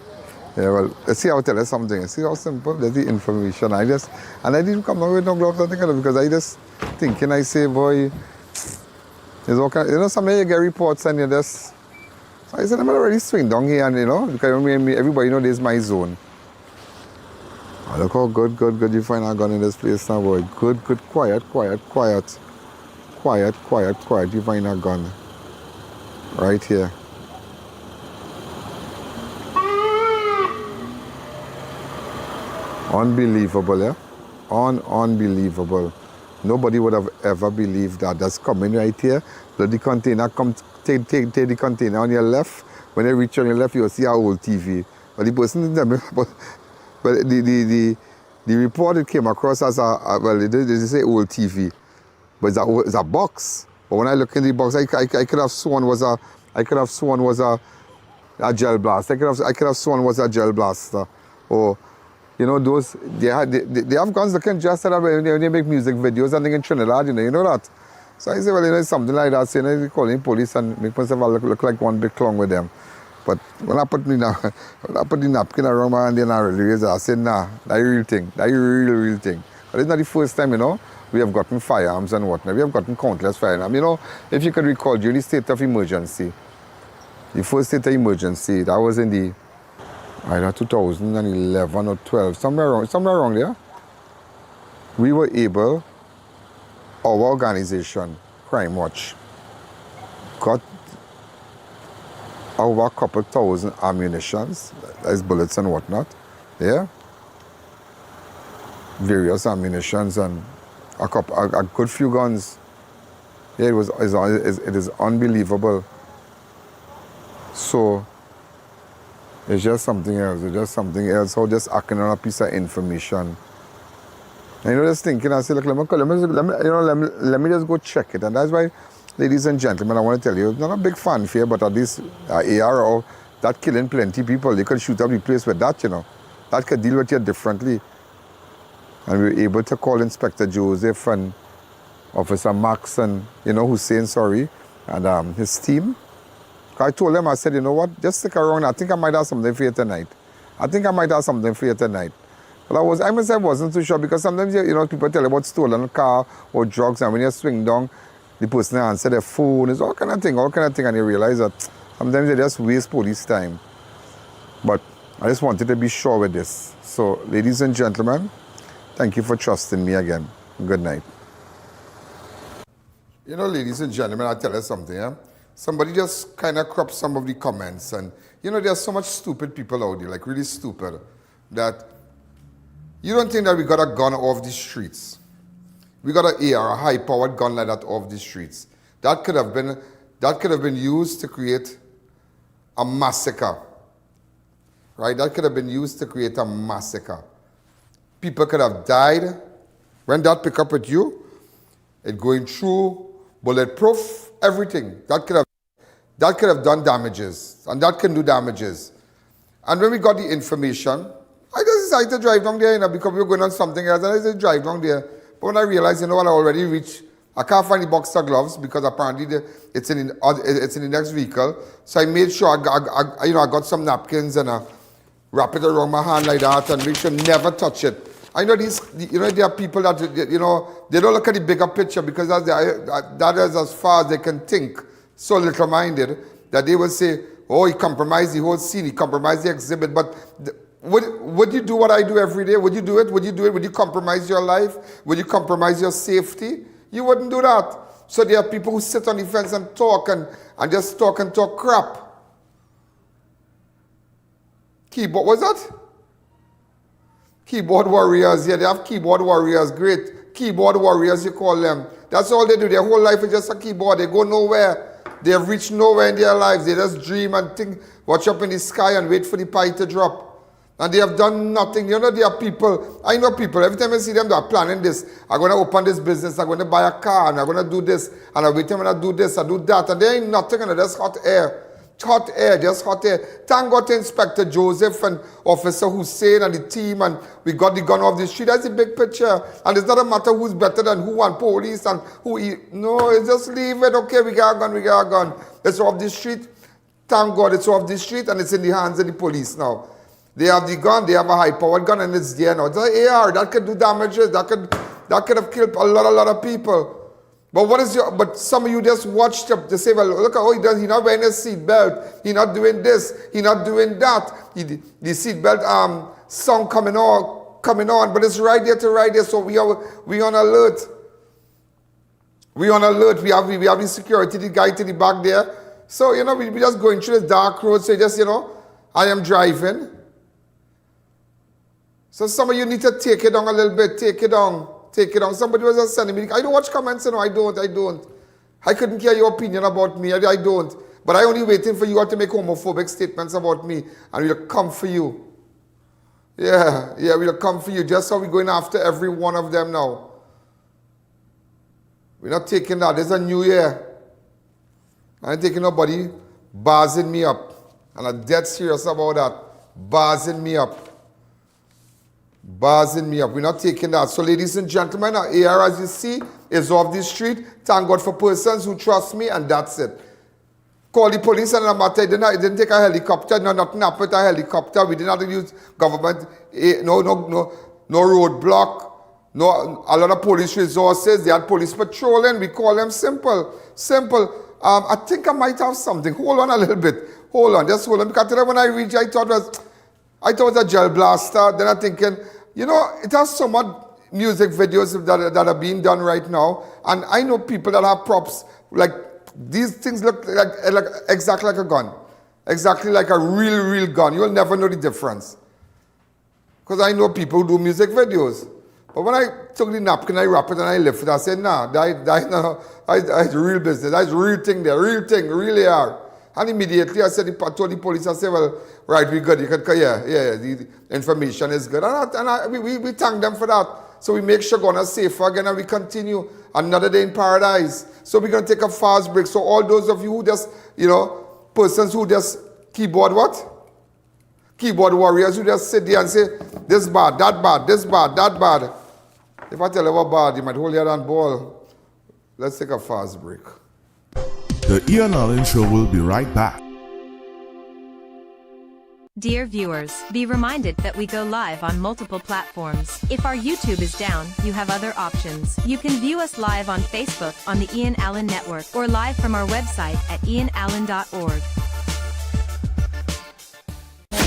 Yeah, well, let's see how I tell you something. See how simple there's the information. I didn't come out with no gloves or anything because I just thinking, I say, boy, there's all kind, sometimes you get reports and you just, so I said, I'm already swing down here and, because everybody this is my zone. Oh, look how good you find a gun in this place now, boy. Good, quiet. You find a gun right here. Unbelievable, yeah? Unbelievable. Nobody would have ever believed that. That's coming right here. Let the container come, take the container on your left. When you reach on your left, you'll see our old TV. But the person didn't, but the report it came across as they say old TV, but it's a box. But when I look in the box, I could have sworn was a gel blast. I could have sworn was a gel blaster, or those they have guns that can just when they make music videos and they in Trinidad, you know that. So I say, well, it's something like that. So they call in police and make myself look like one big clown with them. But when I put the napkin around my hand, then I realized, I said, nah, that's a real thing. That's a real thing. But it's not the first time, we have gotten firearms and whatnot. We have gotten countless firearms. You know, if you could recall, during the state of emergency, the first state of emergency, that was in the either 2011 or 12, somewhere around there. We were able, our organization, Crime Watch, got over a couple thousand ammunitions, as bullets and whatnot, yeah? Various ammunitions and a good few guns. Yeah, it is unbelievable. So, it's just something else. It's just something else. How just acting on a piece of information. And just thinking, I say, look, let me just go check it. And that's why, ladies and gentlemen, I want to tell you, not a big fanfare, but at least AR, that killing plenty people. They could shoot up the place with that, you know. That could deal with you differently. And we were able to call Inspector Joseph and Officer Max and, Hussein, and his team. I told them, I said, you know what, just stick around. I think I might have something for you tonight. But I wasn't too sure because sometimes, people tell you about stolen car or drugs, and when you swing down, the person answer their phone. It's all kind of thing, and you realize that sometimes they just waste police time. But I just wanted to be sure with this. So, ladies and gentlemen, thank you for trusting me again. Good night. Ladies and gentlemen, I'll tell you something, yeah? Somebody just kind of cropped some of the comments, and there's so much stupid people out there, like really stupid, that you don't think that we got a gun off the streets. We got an AR, a high-powered gun like that off the streets. That could have been used to create a massacre, right? That could have been used to create a massacre. People could have died. When that pick up with you, it going through, bulletproof, everything. That could have done damages, and that can do damages. And when we got the information, I just decided to drive down there, because we were going on something else, and I just drive down there. But when I realized, I already reached, I can't find the boxer gloves because apparently it's in the next vehicle. So I made sure I got some napkins and I wrap it around my hand like that and make sure never touch it. I know there are people that, they don't look at the bigger picture because that is as far as they can think. So little-minded that they will say, oh, he compromised the whole scene, he compromised the exhibit. But would you do what I do every day? Would you do it? Would you do it? Would you compromise your life? Would you compromise your safety? You wouldn't do that. So there are people who sit on the fence and talk and just talk and talk crap. Keyboard, what's that? Keyboard warriors, yeah, they have keyboard warriors, great. Keyboard warriors, you call them. That's all they do. Their whole life is just a keyboard. They go nowhere. They have reached nowhere in their lives. They just dream and think, watch up in the sky and wait for the pie to drop. And they have done nothing. There are people, I know people, every time I see them, they are planning this. I'm going to open this business, I'm going to buy a car, and I'm going to do this, and I wait till I do this, I do that. And there ain't nothing, and there's hot air. Hot air, just hot air. Thank God to Inspector Joseph and Officer Hussein and the team, and we got the gun off the street. That's the big picture. And it's not a matter who's better than who, and police and who. No, it's just leave it. Okay, we got a gun. It's off the street. Thank God it's off the street, and it's in the hands of the police now. They have the gun, they have a high-powered gun, and it's there now. It's an AR, that could do damages, that could have killed a lot of people. But some of you just watched them to say, well, look at he does. He's not wearing a seatbelt. He's not doing this. He's not doing that. The seatbelt sound coming on, but it's right there. So we on alert. We on alert. We have the security, the guy to the back there. So we just going through this dark road. So just I am driving. So some of you need to take it down a little bit. Take it down. Somebody was just sending me. I don't watch comments, I don't. I couldn't care your opinion about me. I don't. But I only waiting for you all to make homophobic statements about me, and we'll come for you. Yeah, we'll come for you. Just how we're going after every one of them now. We're not taking that. There's a new year. I ain't taking nobody barzing me up. And I'm dead serious about that. Barzing me up. We're not taking that. So, ladies and gentlemen, our AR, as you see, is off the street. Thank God for persons who trust me, and that's it. Call the police and no matter. It didn't take a helicopter. No, nothing happened with a helicopter. We didn't have to use government. No roadblock. No, a lot of police resources. They had police patrolling. We call them simple. I think I might have something. Hold on a little bit. Hold on, just hold on. Because today when I reached, I thought it was a gel blaster. Then I'm thinking, you know, it has so much music videos that are being done right now. And I know people that have props. Like, these things look like exactly like a gun. Exactly like a real gun. You'll never know the difference. Because I know people who do music videos. But when I took the napkin, I wrap it and I lift it, I said, nah, that's real business. That's real thing there. Real thing, really are. And immediately I told the police, I said, well, right, we good. You can, the information is good. We thank them for that. So we make Chaguanas safer again and we continue another day in paradise. So we're going to take a fast break. So all those of you who just, persons who just keyboard warriors who just sit there and say, this bad, that bad, this bad, that bad. If I tell you what bad, you might hold your hand ball. Let's take a fast break. The I.A.N Show will be right back. Dear viewers, be reminded that we go live on multiple platforms. If our YouTube is down, you have other options. You can view us live on Facebook on the I.A.N Network or live from our website at ianalleyne.org.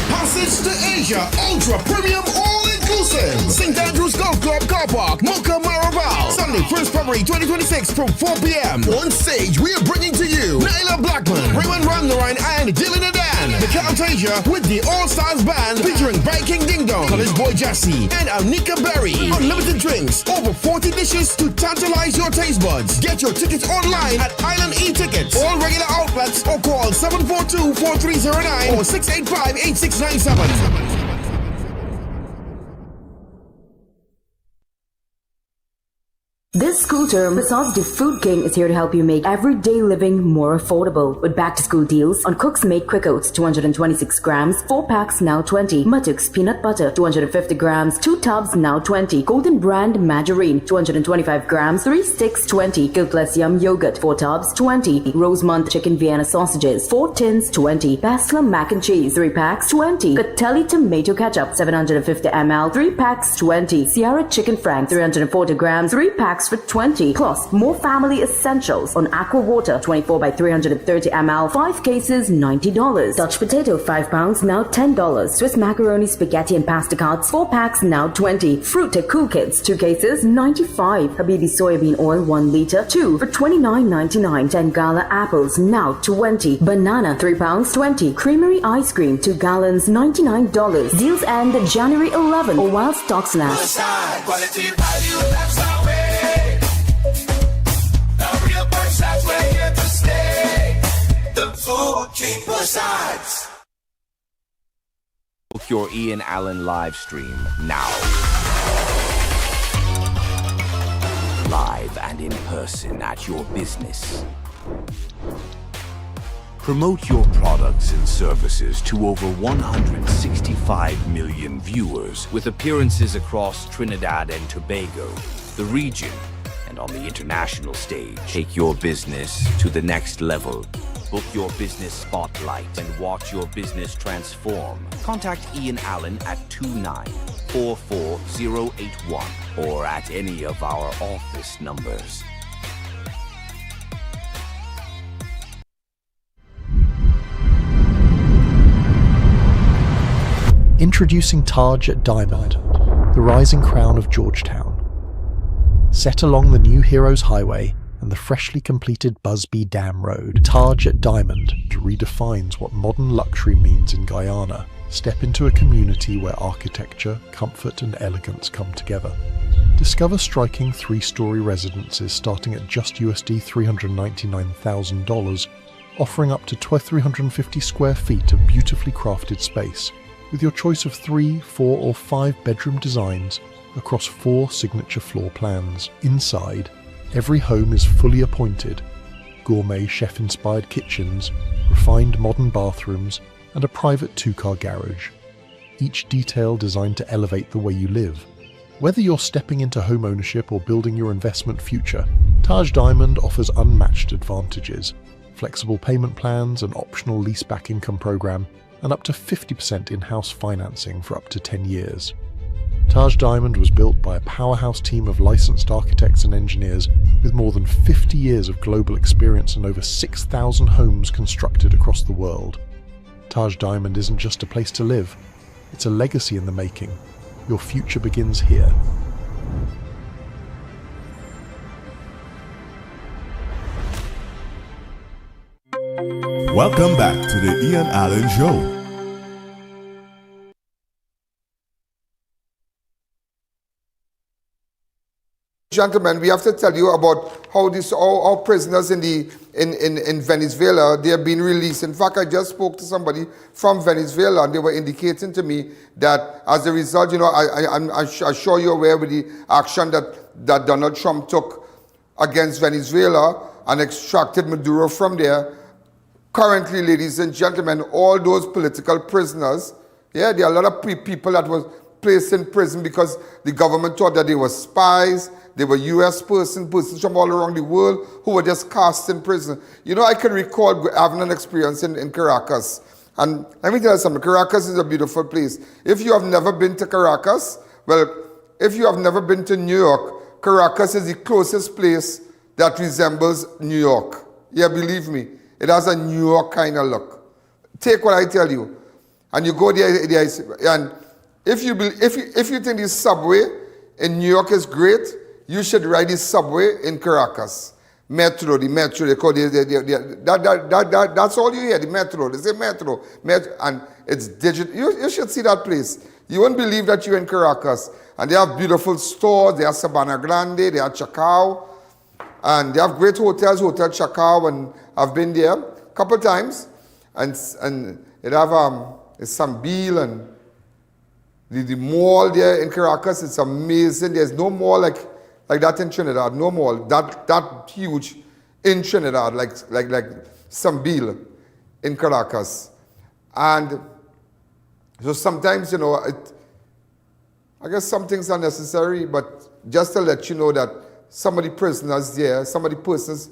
Passage to Asia, ultra premium all-inclusive. St. Andrew's Golf Club Car Park, Mocha Maraval. Sunday, 1st February 2026 from 4 p.m. On stage, we are bringing to you Nyla Blackman, Raymond Ramnarine, and Dylan Adan. The Camtasia with the All-Stars Band featuring Viking Ding Dong, College Boy Jassy, and Anika Berry. Unlimited drinks, over 40 dishes to tantalize your taste buds. Get your tickets online at Island E-Tickets, all regular outlets, or call 742-4309 or 685-8697. This school term, Massage the Food King is here to help you make everyday living more affordable. With back-to-school deals on Cook's Made Quick Oats, 226 grams, 4 packs now 20. Muttock's Peanut Butter, 250 grams, 2 tubs now 20. Golden Brand Margarine, 225 grams, 3 sticks 20. Guiltless Yum Yogurt, 4 tubs 20. Rosemont Chicken Vienna Sausages, 4 tins 20. Basler Mac and Cheese, 3 packs 20. Catelli Tomato Ketchup, 750 ml, 3 packs 20. Sierra Chicken Frank, 340 grams, 3 packs for 20. Plus, more family essentials on Aqua Water, 24 by 330 ml, 5 cases, $90. Dutch potato, 5 pounds, now $10. Swiss macaroni, spaghetti, and pasta cards, 4 packs, now 20. Fruit Cool Kids, 2 cases, $95. Habibi soybean oil, 1 liter, 2 for $29.99. 10 Gala apples, now $20. Banana, 3 pounds, 20. Creamery ice cream, 2 gallons, $99. Deals end January 11 or while stocks last. Quality value, that's our way. The real Versace, we're here to stay. The Food King Versace. Book your I.A.N live stream now. Live and in person at your business. Promote your products and services to over 165 million viewers with appearances across Trinidad and Tobago, the region, and on the international stage. Take your business to the next level. Book your business spotlight and watch your business transform. Contact Ian Allen at 2944081 or at any of our office numbers. Introducing Taj at Diamond, the rising crown of Georgetown. Set along the new Heroes Highway and the freshly completed Busby Dam Road, Taj at Diamond redefines what modern luxury means in Guyana. Step into a community where architecture, comfort and elegance come together. Discover striking 3-story residences starting at just USD $399,000, offering up to 350 square feet of beautifully crafted space, with your choice of 3, 4 or 5 bedroom designs across 4 signature floor plans. Inside, every home is fully appointed, gourmet chef-inspired kitchens, refined modern bathrooms, and a private 2-car garage, each detail designed to elevate the way you live. Whether you're stepping into home ownership or building your investment future, Taj Diamond offers unmatched advantages, flexible payment plans, an optional leaseback income program, and up to 50% in-house financing for up to 10 years. Taj Diamond was built by a powerhouse team of licensed architects and engineers with more than 50 years of global experience and over 6,000 homes constructed across the world. Taj Diamond isn't just a place to live, it's a legacy in the making. Your future begins here. Welcome back to the I.A.N Show. Gentlemen, we have to tell you about how our prisoners in Venezuela, they are being released. In fact, I just spoke to somebody from Venezuela, and they were indicating to me that as a result, I'm sure you're aware with the action that Donald Trump took against Venezuela and extracted Maduro from there. Currently, ladies and gentlemen, all those political prisoners, there are a lot of people that were placed in prison because the government thought that they were spies. They were U.S. persons from all around the world who were just cast in prison. I can recall having an experience in Caracas. And let me tell you something, Caracas is a beautiful place. If you have never been to Caracas, if you have never been to New York, Caracas is the closest place that resembles New York. Yeah, believe me, it has a New York kind of look. Take what I tell you. And you go there and if you think the subway in New York is great, you should ride the subway in Caracas. Metro, the metro, they call it. That's all you hear, the metro. They say metro. And it's digital. You should see that place. You won't believe that you're in Caracas. And they have beautiful stores. They have Sabana Grande. They have Chacao. And they have great hotels, Hotel Chacao. And I've been there a couple times. And it have Sambil and the mall there in Caracas. It's amazing. There's no mall like that in Trinidad, no mall that huge in Trinidad, like Sambil in Caracas. And so sometimes, I guess some things are necessary, but just to let you know that some of the prisoners there, some of the persons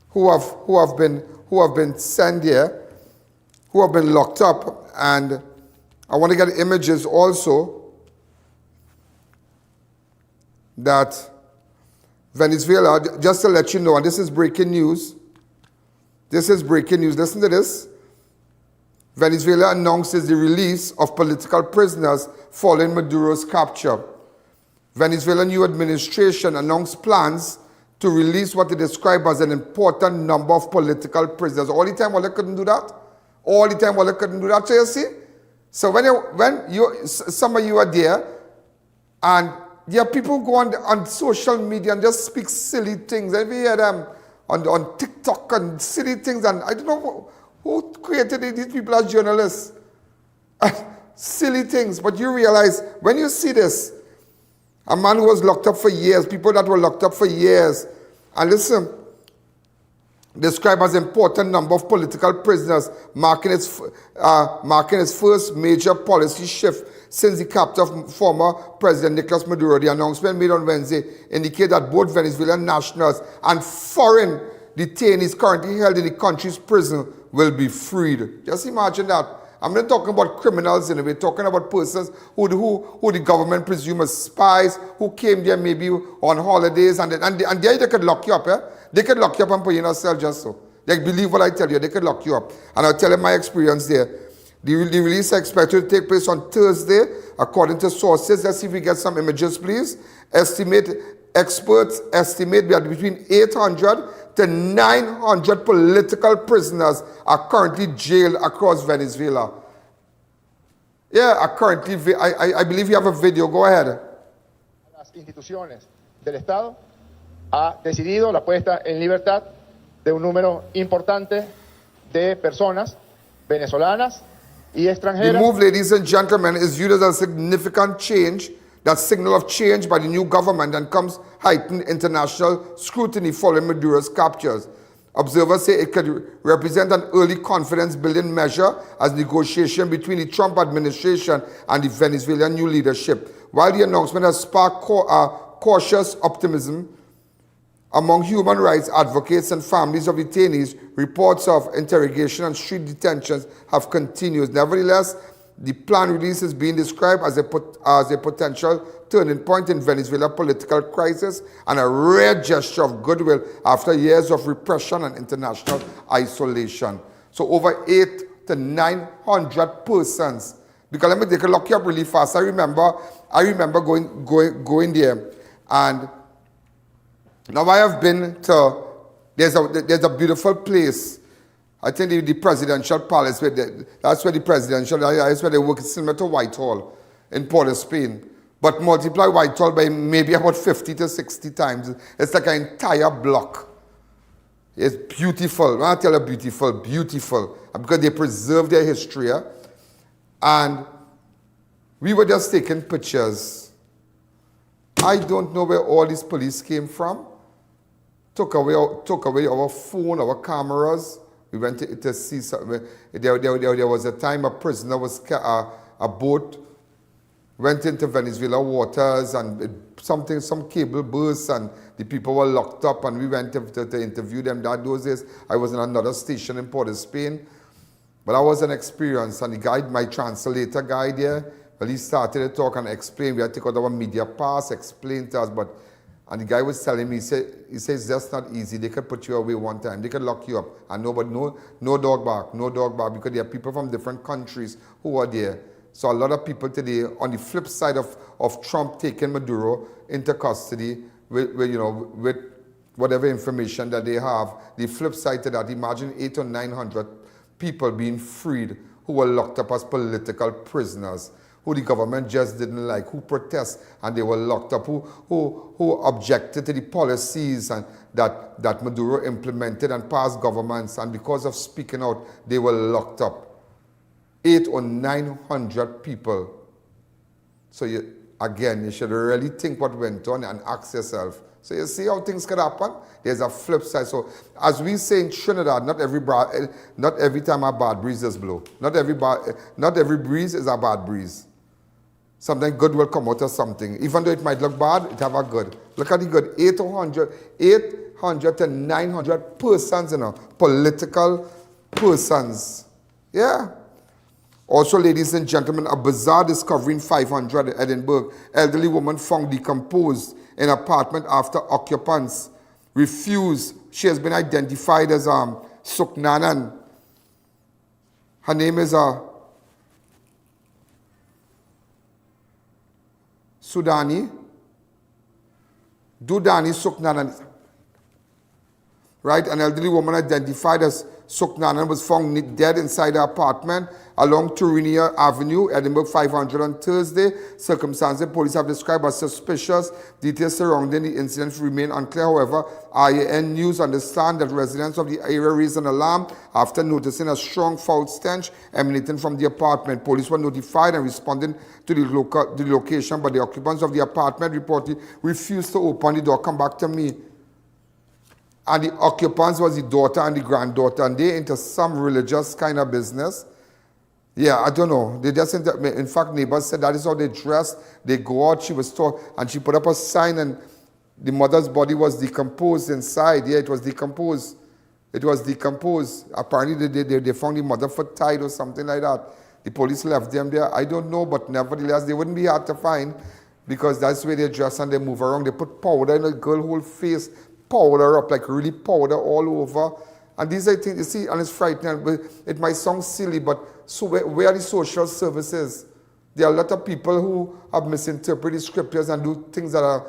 who have been sent there, who have been locked up, and I want to get images also that Venezuela, just to let you know, and this is breaking news. This is breaking news. Listen to this. Venezuela announces the release of political prisoners following Maduro's capture. Venezuelan new administration announced plans to release what they describe as an important number of political prisoners. All the time, they couldn't do that. All the time, they couldn't do that. So you see? So when some of you are there, and there are people who go on social media and just speak silly things. I hear them on TikTok and silly things, and I don't know who created these people as journalists. Silly things, but you realize when you see this, a man who was locked up for years, people that were locked up for years, and listen, described as important number of political prisoners, marking its first major policy shift since the capture of former President Nicolas Maduro. The announcement made on Wednesday indicate that both Venezuelan nationals and foreign detainees currently held in the country's prison will be freed. Just imagine that. I'm not talking about criminals, we're talking about persons who the government presumes as spies, who came there maybe on holidays, and there they could lock you up. They could lock you up and put you in a cell just so. They believe what I tell you, they could lock you up. And I'll tell you my experience there. The release is expected to take place on Thursday, according to sources. Let's see if we get some images, please. Experts estimate that between 800 to 900 political prisoners are currently jailed across Venezuela. Yeah, I believe you have a video. Go ahead. Las instituciones del Estado ha decidido la puesta en libertad de un número importante de personas venezolanas y extranjeras. The move, ladies and gentlemen, is viewed as a significant change, that signal of change by the new government, and comes heightened international scrutiny following Maduro's captures. Observers say it could represent an early confidence-building measure as negotiation between the Trump administration and the Venezuelan new leadership. While the announcement has sparked cautious optimism among human rights advocates and families of detainees, reports of interrogation and street detentions have continued. Nevertheless, The plan release is being described as a potential turning point in Venezuela political crisis and a rare gesture of goodwill after years of repression and international isolation. So over 800 to 900 persons. Because let me take a look up really fast. I remember going there, and now I have been to. There's a beautiful place. I think the presidential palace. That's where the presidential. That's where they work. It's similar to Whitehall in Port of Spain, but multiply Whitehall by maybe about 50 to 60 times. It's like an entire block. It's beautiful. When I tell you beautiful, beautiful, because they preserve their history. And we were just taking pictures. I don't know where all these police came from. Took away our phone, our cameras. We went to see something. There was a time a prisoner was a boat went into Venezuela waters and some cable burst and the people were locked up and we went to interview them. Those days I was in another station in Port of Spain. But that was an experience, and the guide, my translator guy there, well, he started to talk and explain. We had to take out our media pass, explain to us, and the guy was telling me, he says, that's not easy. They could put you away one time. They could lock you up. And no dog bark, because there are people from different countries who are there. So a lot of people today, on the flip side of Trump taking Maduro into custody with whatever information that they have, the flip side to that, imagine 800 or 900 people being freed who were locked up as political prisoners, who the government just didn't like, who protest and they were locked up, who objected to the policies and that Maduro implemented and passed governments, and because of speaking out, they were locked up. 800 or 900 people. So you should really think what went on and ask yourself. So you see how things could happen? There's a flip side. So as we say in Trinidad, not every time a bad breeze does blow. Not every breeze is a bad breeze. Something good will come out of something. Even though it might look bad, it have a good. Look at the good. 800 to 900 persons, political persons. Yeah. Also, ladies and gentlemen, a bizarre discovery in 500 at Edinburgh. Elderly woman found decomposed in apartment after occupants refused. She has been identified as Sooknanan. Her name is Dudani Sooknanan. Right, an elderly woman identified as Sooknanan was found dead inside her apartment along Turenia Avenue, Edinburgh 500 on Thursday. Circumstances police have described as suspicious. Details surrounding the incident remain unclear. However, I.A.N. News understand that residents of the area raised an alarm after noticing a strong foul stench emanating from the apartment. Police were notified and responded to the location, but the occupants of the apartment reportedly refused to open the door. Come back to me. And the occupants was the daughter and the granddaughter, and they into some religious kind of business. Yeah, I don't know. They just in fact, neighbors said that is how they dressed. They go out, she was taught, and she put up a sign, and the mother's body was decomposed inside. Yeah, it was decomposed. It was decomposed. Apparently, they found the mother foot tied or something like that. The police left them there. I don't know, but nevertheless, they wouldn't be hard to find because that's the way they dress and they move around. They put powder in the girl's whole face. Powder up, like really powder all over. And these are things, you see, and it's frightening. It might sound silly, but so where are the social services? There are a lot of people who have misinterpreted scriptures and do things that are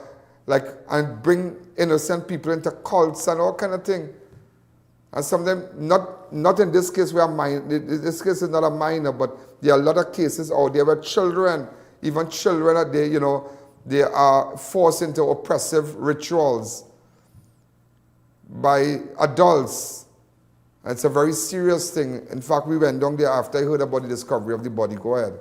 like, and bring innocent people into cults and all kind of thing. And sometimes, not in this case, this case is not a minor, but there are a lot of cases out there where children, even children, they are forced into oppressive rituals by adults. It's a very serious thing. In fact, we went down there after I heard about the discovery of the body. Go ahead.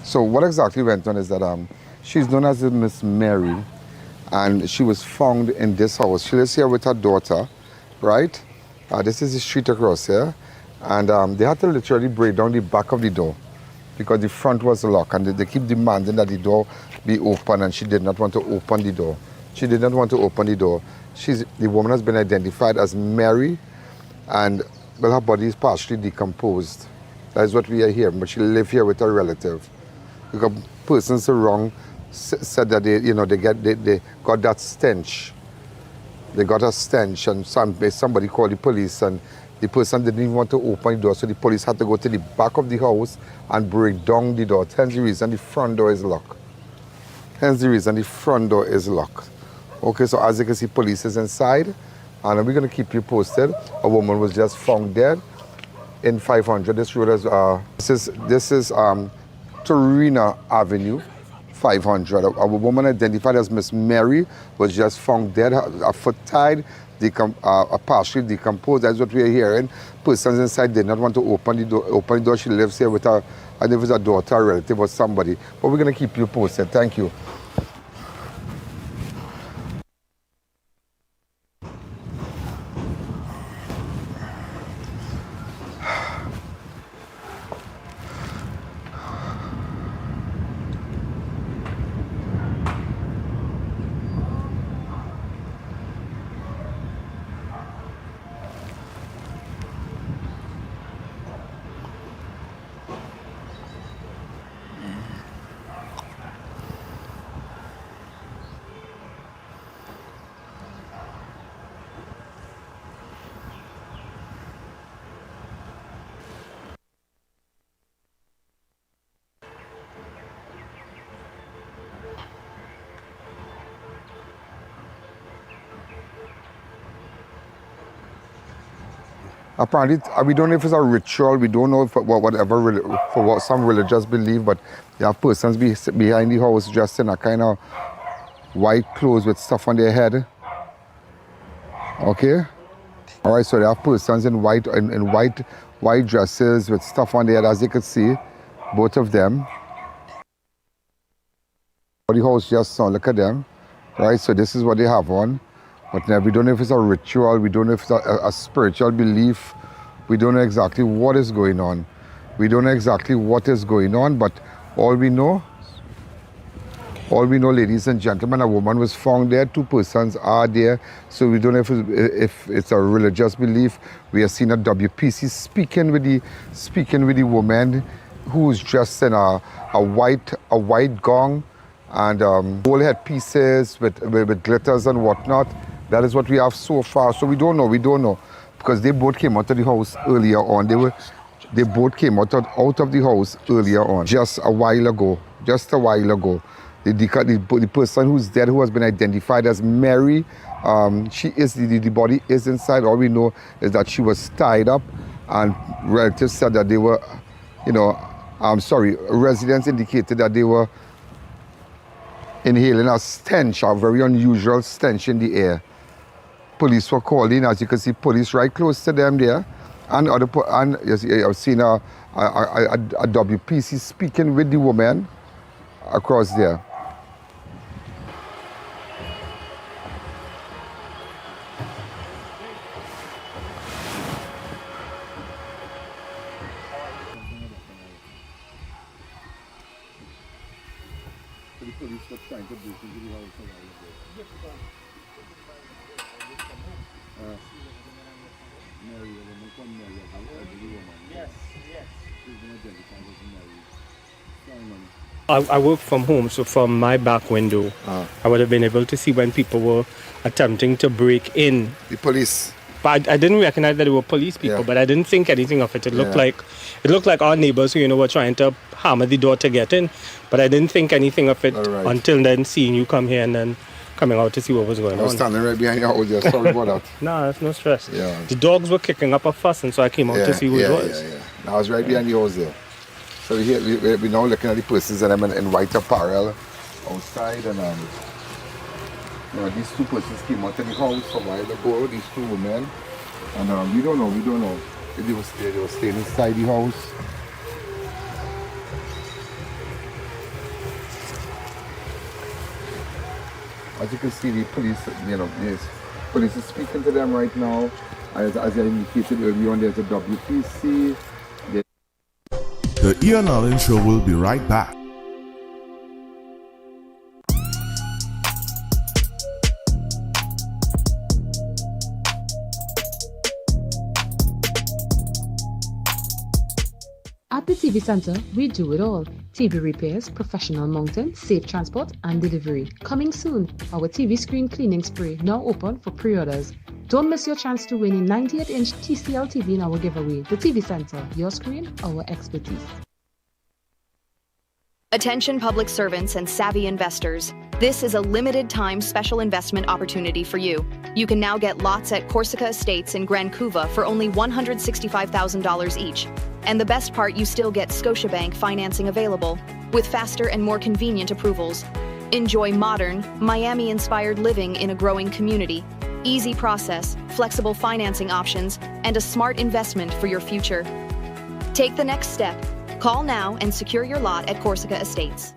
So what exactly went on is that she's known as Miss Mary, and she was found in this house. She lives here with her daughter, right? This is the street across here. And they had to literally break down the back of the door because the front was locked, and they keep demanding that the door be open, and she did not want to open the door. She did not want to open the door. The woman has been identified as Mary, and well, her body is partially decomposed. That is what we are hearing, but she lived here with her relative. Because persons around said that they got that stench. They got a stench, and somebody called the police, and the person didn't even want to open the door, so the police had to go to the back of the house and break down the door. Hence the reason the front door is locked. Hence the reason the front door is locked. Okay, so as you can see, police is inside, and we're going to keep you posted. A woman was just found dead in 500. This road is this is Turenia Avenue, 500. A woman identified as Miss Mary was just found dead. Her foot tied, partially decomposed. That's what we are hearing. Persons inside did not want to open the door. She lives here with her, I think it was her daughter, a relative, or somebody. But we're going to keep you posted. Thank you. Apparently, we don't know if it's a ritual, we don't know if whatever, for what some religious believe, but you have persons behind the house dressed in a kind of white clothes with stuff on their head. Okay? All right, so they have persons in white dresses with stuff on their head, as you can see, both of them. The house just saw, look at them. Right, so this is what they have on. But now we don't know if it's a ritual, we don't know if it's a spiritual belief. We don't know exactly what is going on. We don't know exactly what is going on, but all we know, ladies and gentlemen, a woman was found there, 2 persons are there. So we don't know if it's a religious belief. We have seen a WPC speaking with the woman who's dressed in a white gown and gold head pieces with glitters and whatnot. That is what we have so far. So we don't know. Because they both came out of the house earlier on. They both came out of the house earlier on, just a while ago. The person who's dead, who has been identified as Mary, the body is inside. All we know is that she was tied up, and relatives said that they were, residents indicated that they were inhaling a stench, a very unusual stench in the air. Police were called in, as you can see, police right close to them there. And I've seen a WPC speaking with the woman across there. The police were trying to break into the house. Mary, a woman called Mary, a elderly woman. Yes. She's been identified as Mary. I work from home, so from my back window, I would have been able to see when people were attempting to break in. The police. But I didn't recognize that they were police people, but I didn't think anything of it. It looked like our neighbors who were trying to hammer the door to get in, but I didn't think anything of it until then, seeing you come here and then coming out to see what was going on. I was standing right behind your house. Sorry about that. No, that's no stress. Yeah. The dogs were kicking up a fuss, and so I came out to see who it was. I was right behind your house there. So we're now looking at the persons and them in white apparel outside, and these 2 persons came out of the house a while ago, these 2 women, and we don't know if they were staying inside the house. As you can see, the police, police is speaking to them right now. As I indicated earlier on, there's a WPC. The Ian Allen Show will be right back. At the TV Center, we do it all. TV repairs, professional mounting, safe transport, and delivery. Coming soon, our TV screen cleaning spray now open for pre-orders. Don't miss your chance to win a 98-inch TCL TV in our giveaway. The TV Center, your screen, our expertise. Attention public servants and savvy investors. This is a limited time special investment opportunity for you. You can now get lots at Corsica Estates in Grand Couva for only $165,000 each. And the best part, you still get Scotiabank financing available with faster and more convenient approvals. Enjoy modern, Miami-inspired living in a growing community. Easy process, flexible financing options, and a smart investment for your future. Take the next step. Call now and secure your lot at Corsica Estates.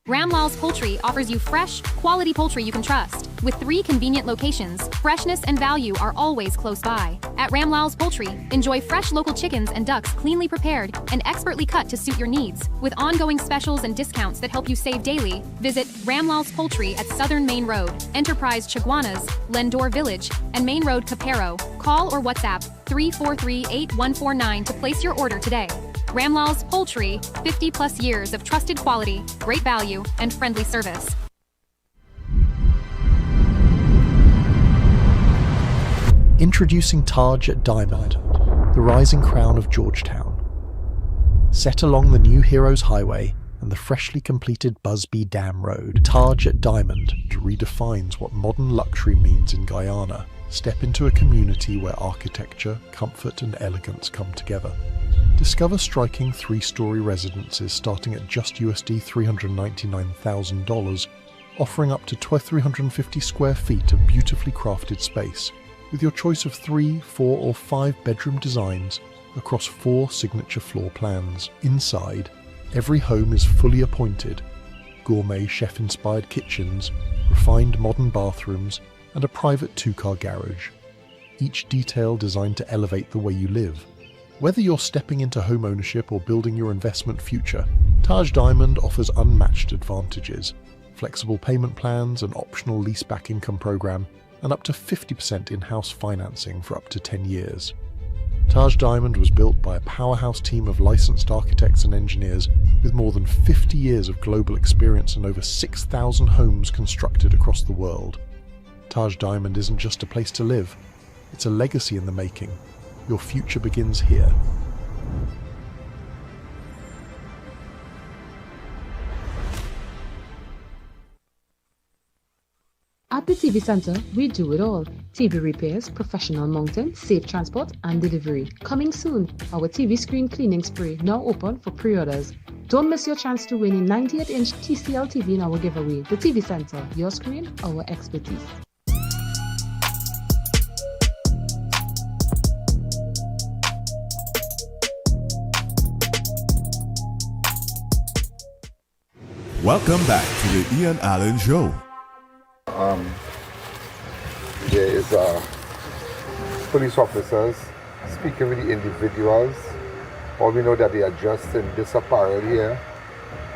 Ramlal's Poultry offers you fresh, quality poultry you can trust. With 3 convenient locations, freshness and value are always close by. At Ramlal's Poultry, enjoy fresh local chickens and ducks cleanly prepared and expertly cut to suit your needs. With ongoing specials and discounts that help you save daily, visit Ramlal's Poultry at Southern Main Road, Enterprise Chaguanas, Lendor Village, and Main Road Capero. Call or WhatsApp 343-8149 to place your order today. Ramlal's Poultry, 50 plus years of trusted quality, great value, and friendly service. Introducing Taj at Diamond, the rising crown of Georgetown. Set along the new Heroes Highway and the freshly completed Busby Dam Road, Taj at Diamond redefines what modern luxury means in Guyana. Step into a community where architecture, comfort, and elegance come together. Discover striking 3-story residences starting at just USD $399,000, offering up to 350 square feet of beautifully crafted space, with your choice of 3, 4, or 5 bedroom designs across 4 signature floor plans. Inside, every home is fully appointed, gourmet chef-inspired kitchens, refined modern bathrooms, and a private 2-car garage, each detail designed to elevate the way you live. Whether you're stepping into home ownership or building your investment future, Taj Diamond offers unmatched advantages, flexible payment plans, an optional leaseback income program, and up to 50% in-house financing for up to 10 years. Taj Diamond was built by a powerhouse team of licensed architects and engineers with more than 50 years of global experience and over 6,000 homes constructed across the world. Taj Diamond isn't just a place to live, it's a legacy in the making. Your future begins here. At the TV Center, we do it all. TV repairs, professional mounting, safe transport, and delivery. Coming soon, our TV screen cleaning spray now open for pre-orders. Don't miss your chance to win a 98-inch TCL TV in our giveaway. The TV Center, your screen, our expertise. Welcome back to the Ian Allen Show. There is police officers speaking with the individuals. All we know that they are dressed in this apparel here.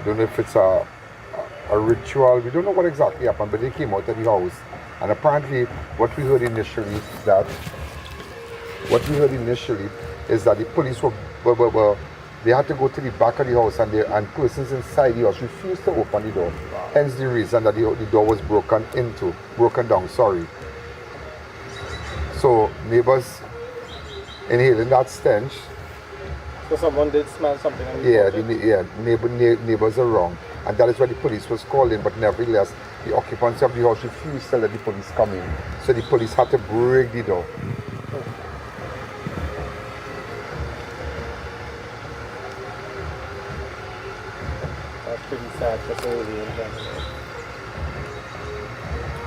We don't know if it's a ritual. We don't know what exactly happened, but they came out of the house. And apparently what we heard initially is that the police were they had to go to the back of the house, and persons inside the house refused to open the door. Hence the reason that the door was broken down. So neighbors inhaling that stench. So someone did smell something. Neighbors are wrong, and that is why the police was called in. But nevertheless, the occupants of the house refused to let the police come in, so the police had to break the door. Pretty sad facility in general.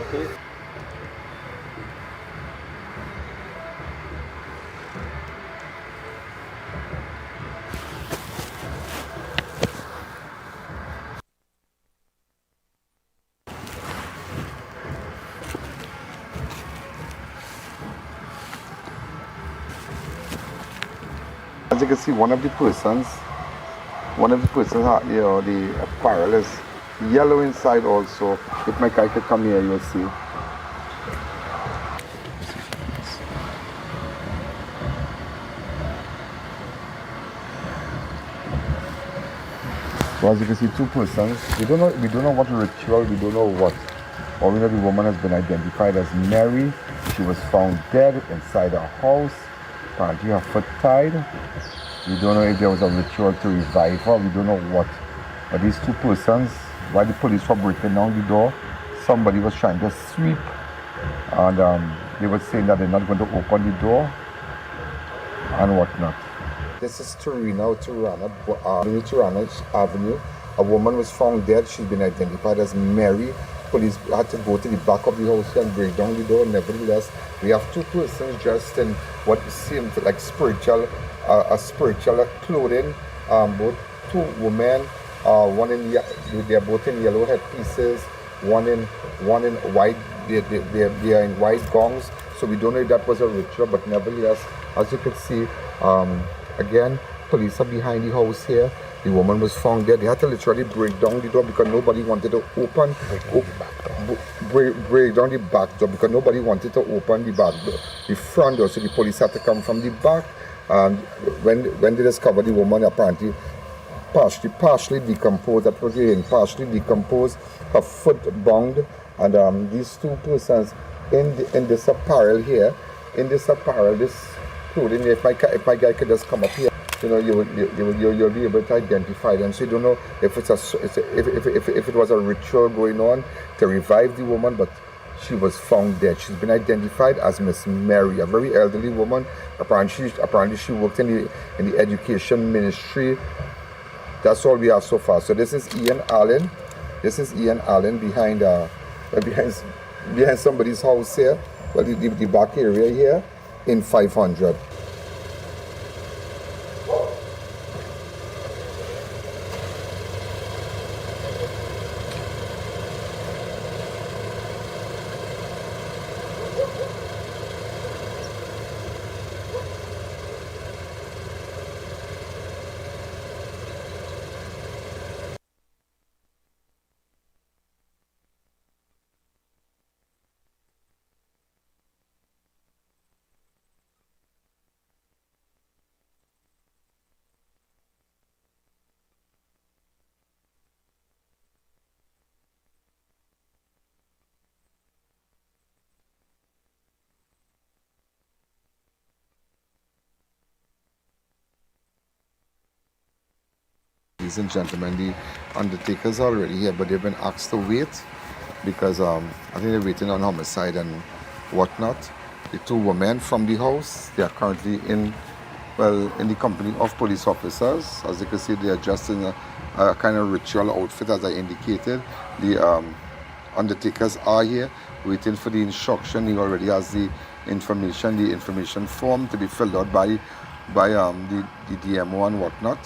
Okay. As you can see, one of the persons, you know, the apparel is yellow inside also. If my guy could come here, you'll see. So as you can see, two persons. We don't know what ritual, we don't know what. All we know, the woman has been identified as Mary. She was found dead inside her house. Apparently her foot tied. We don't know if there was a ritual to revive her. We don't know what. But these two persons, while the police were breaking down the door, somebody was trying to sweep. And they were saying that they're not going to open the door and whatnot. This is Turenia Avenue. A woman was found dead. She's been identified as Mary. Police had to go to the back of the house and break down the door. Nevertheless, we have two persons dressed in what seems like spiritual clothing. Both two women. They're both in yellow headpieces. One in white. They are in white gowns. So we don't know if that was a ritual, but nevertheless, as you can see, again, police are behind the house here. The woman was found dead. They had to literally break down the door because nobody wanted to break down the back door because nobody wanted to open the back door, the front door. So the police had to come from the back. And when they discovered the woman, apparently partially decomposed. That was partially decomposed. Her foot bound, and these two persons in this apparel here, this clothing. If my guy could just come up here, you know, you'll be able to identify them. So you don't know if if it was a ritual going on to revive the woman, but she was found dead. She's been identified as Miss Mary, a very elderly woman. Apparently she worked in the education ministry. That's all we have so far. So this is I.A.N. This is I.A.N. behind somebody's house here. Well, the back area here in 500. Ladies and gentlemen, the undertakers are already here, but they've been asked to wait because I think they're waiting on homicide and whatnot. The two women from the house, they are currently in the company of police officers. As you can see, they are dressed in a kind of ritual outfit, as I indicated. The undertakers are here waiting for the instruction. He already has the information form to be filled out by the DMO and whatnot.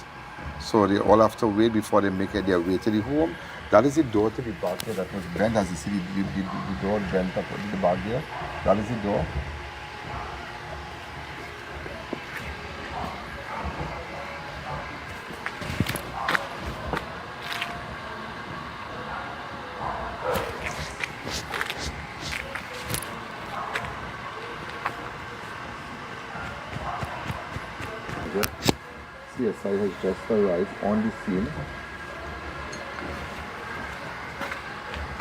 So they all have to wait before they make their way to the home. That is the door to the back here that was bent. As you see, the door bent up to the back here. That is the door. CSI has just arrived on the scene.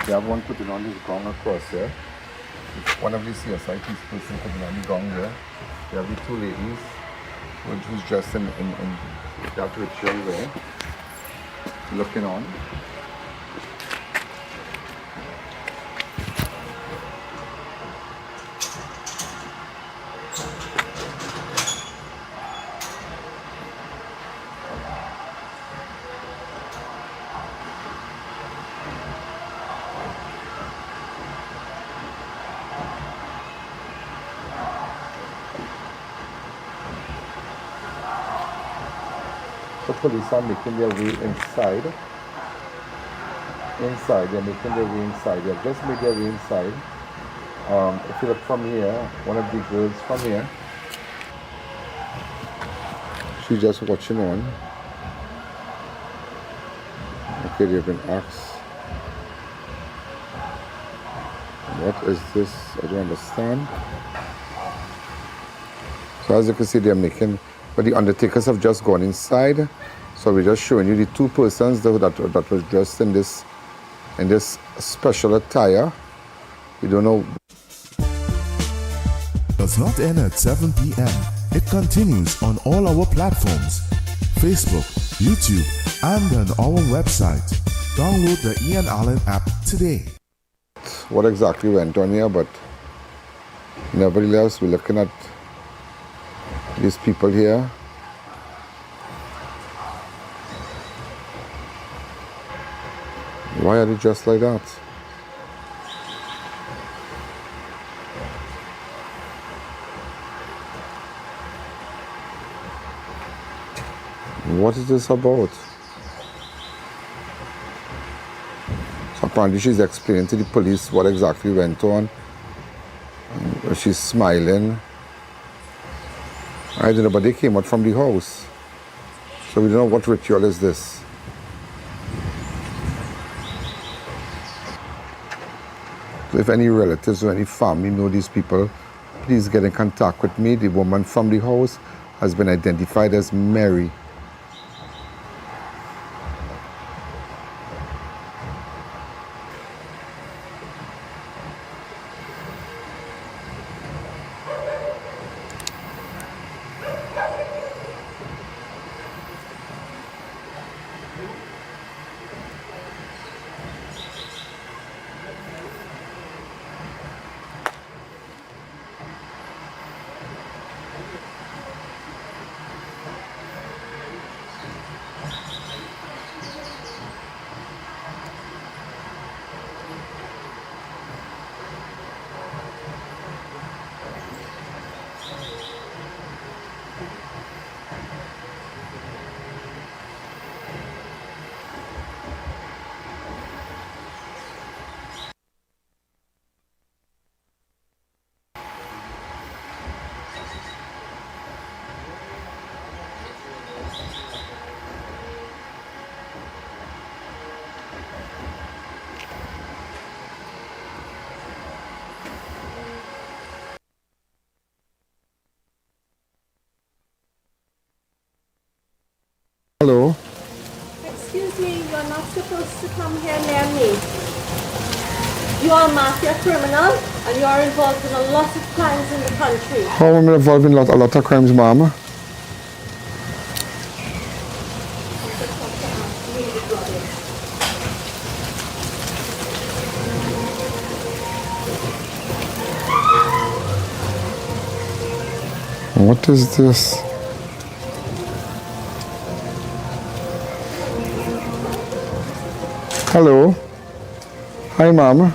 They have one putting on his gong across here. It's one of the CSI people putting on the gong there. They have the two ladies who's dressed in that ritual way, looking on. The police are making their way inside. They're making their way inside. They've just made their way inside. If you look from here, one of the girls from here, She's just watching on. Okay, they've been asked. What is this? I don't understand. So as you can see, they're making, but the undertakers have just gone inside. So we're just showing you the two persons that was dressed in this special attire. We don't know. Does not end at 7 p.m. It continues on all our platforms, Facebook, YouTube, and on our website. Download the I.A.N app today. What exactly went on here, but nevertheless, we're looking at these people here. Why are they dressed like that? What is this about? So apparently she's explaining to the police what exactly went on. And she's smiling. I don't know, but they came out from the house. So we don't know what ritual is this. So if any relatives or any family know these people, please get in contact with me. The woman from the house has been identified as Mary. Hello. Excuse me, you're not supposed to come here near me. You are a mafia criminal and you are involved in a lot of crimes in the country. How am I involved in a lot of crimes, ma'am? What is this? Hello. Hi, ma'am.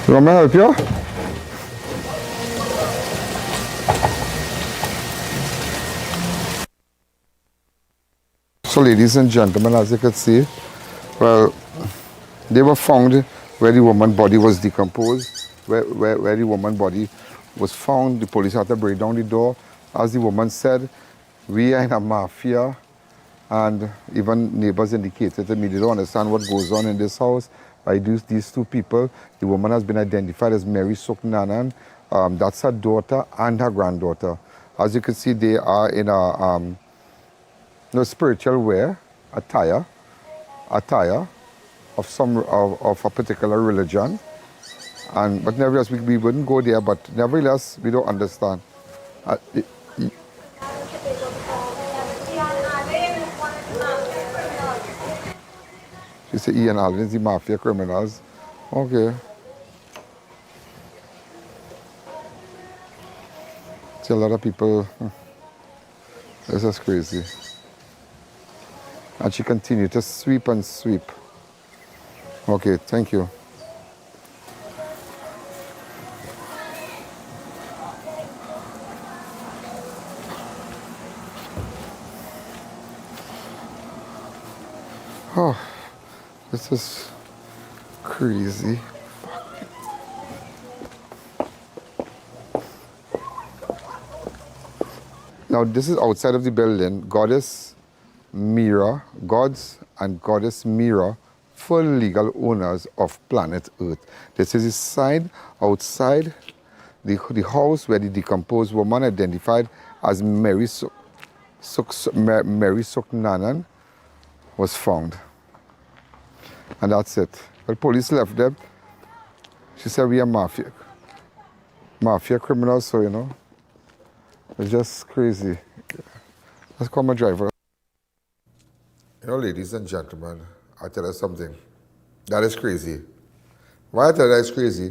You want me to help you? So, ladies and gentlemen, as you can see, well, they were found where the woman's body was decomposed, where the woman's body was found. The police had to break down the door. As the woman said, we are in a mafia, and even neighbors indicated to me they don't understand what goes on in this house. By these two people, the woman has been identified as Mary Sooknanan. That's her daughter and her granddaughter. As you can see, they are in a spiritual wear, attire of a particular religion, but nevertheless we wouldn't go there. But nevertheless, we don't understand. She said I.A.N is the mafia criminals. Okay. See, a lot of people. This is crazy. And she continued to sweep and sweep. Okay, thank you. Oh, this is crazy. Now this is outside of the building. Gods and Goddess Mira, full legal owners of planet Earth. This is the sign outside the house where the decomposed woman identified as Mary Sooknanan was found. And that's it. Well, police left them. She said we are mafia criminals, so you know. It's just crazy. Let's call my driver. You know, ladies and gentlemen, I'll tell you something. That is crazy. Why I tell you that is crazy?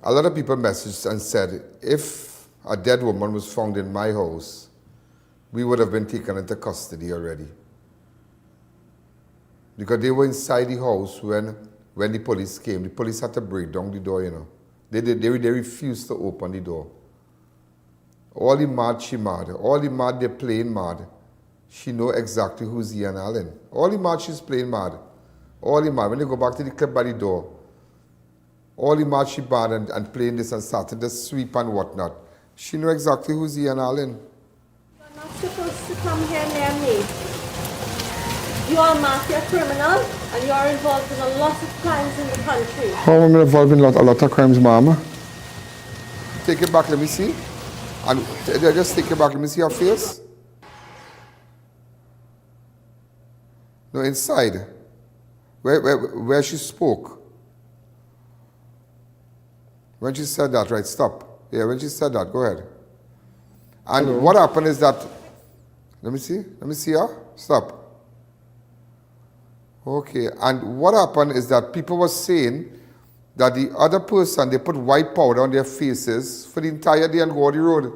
A lot of people messaged and said, if a dead woman was found in my house, we would have been taken into custody already. Because they were inside the house when the police came. The police had to break down the door, you know. They refused to open the door. All the mad, she mad. All the mad, they're playing mad. She know exactly who's I.A.N. All the mad, she's playing mad. All the mad. When they go back to the clip by the door, all the mad, she bad and playing this and starting to sweep and whatnot. She know exactly who's I.A.N. You're not supposed to come here near me. You are a mafia criminal and you are involved in a lot of crimes in the country. How am I involved in a lot of crimes, Mama? Take it back, let me see. And just take it back, let me see her face. No, inside. Where she spoke. When she said that, right, stop. Yeah, when she said that, go ahead. And hello. What happened is that, let me see her, stop. Okay, and what happened is that people were saying that the other person, they put white powder on their faces for the entire day and go on the road.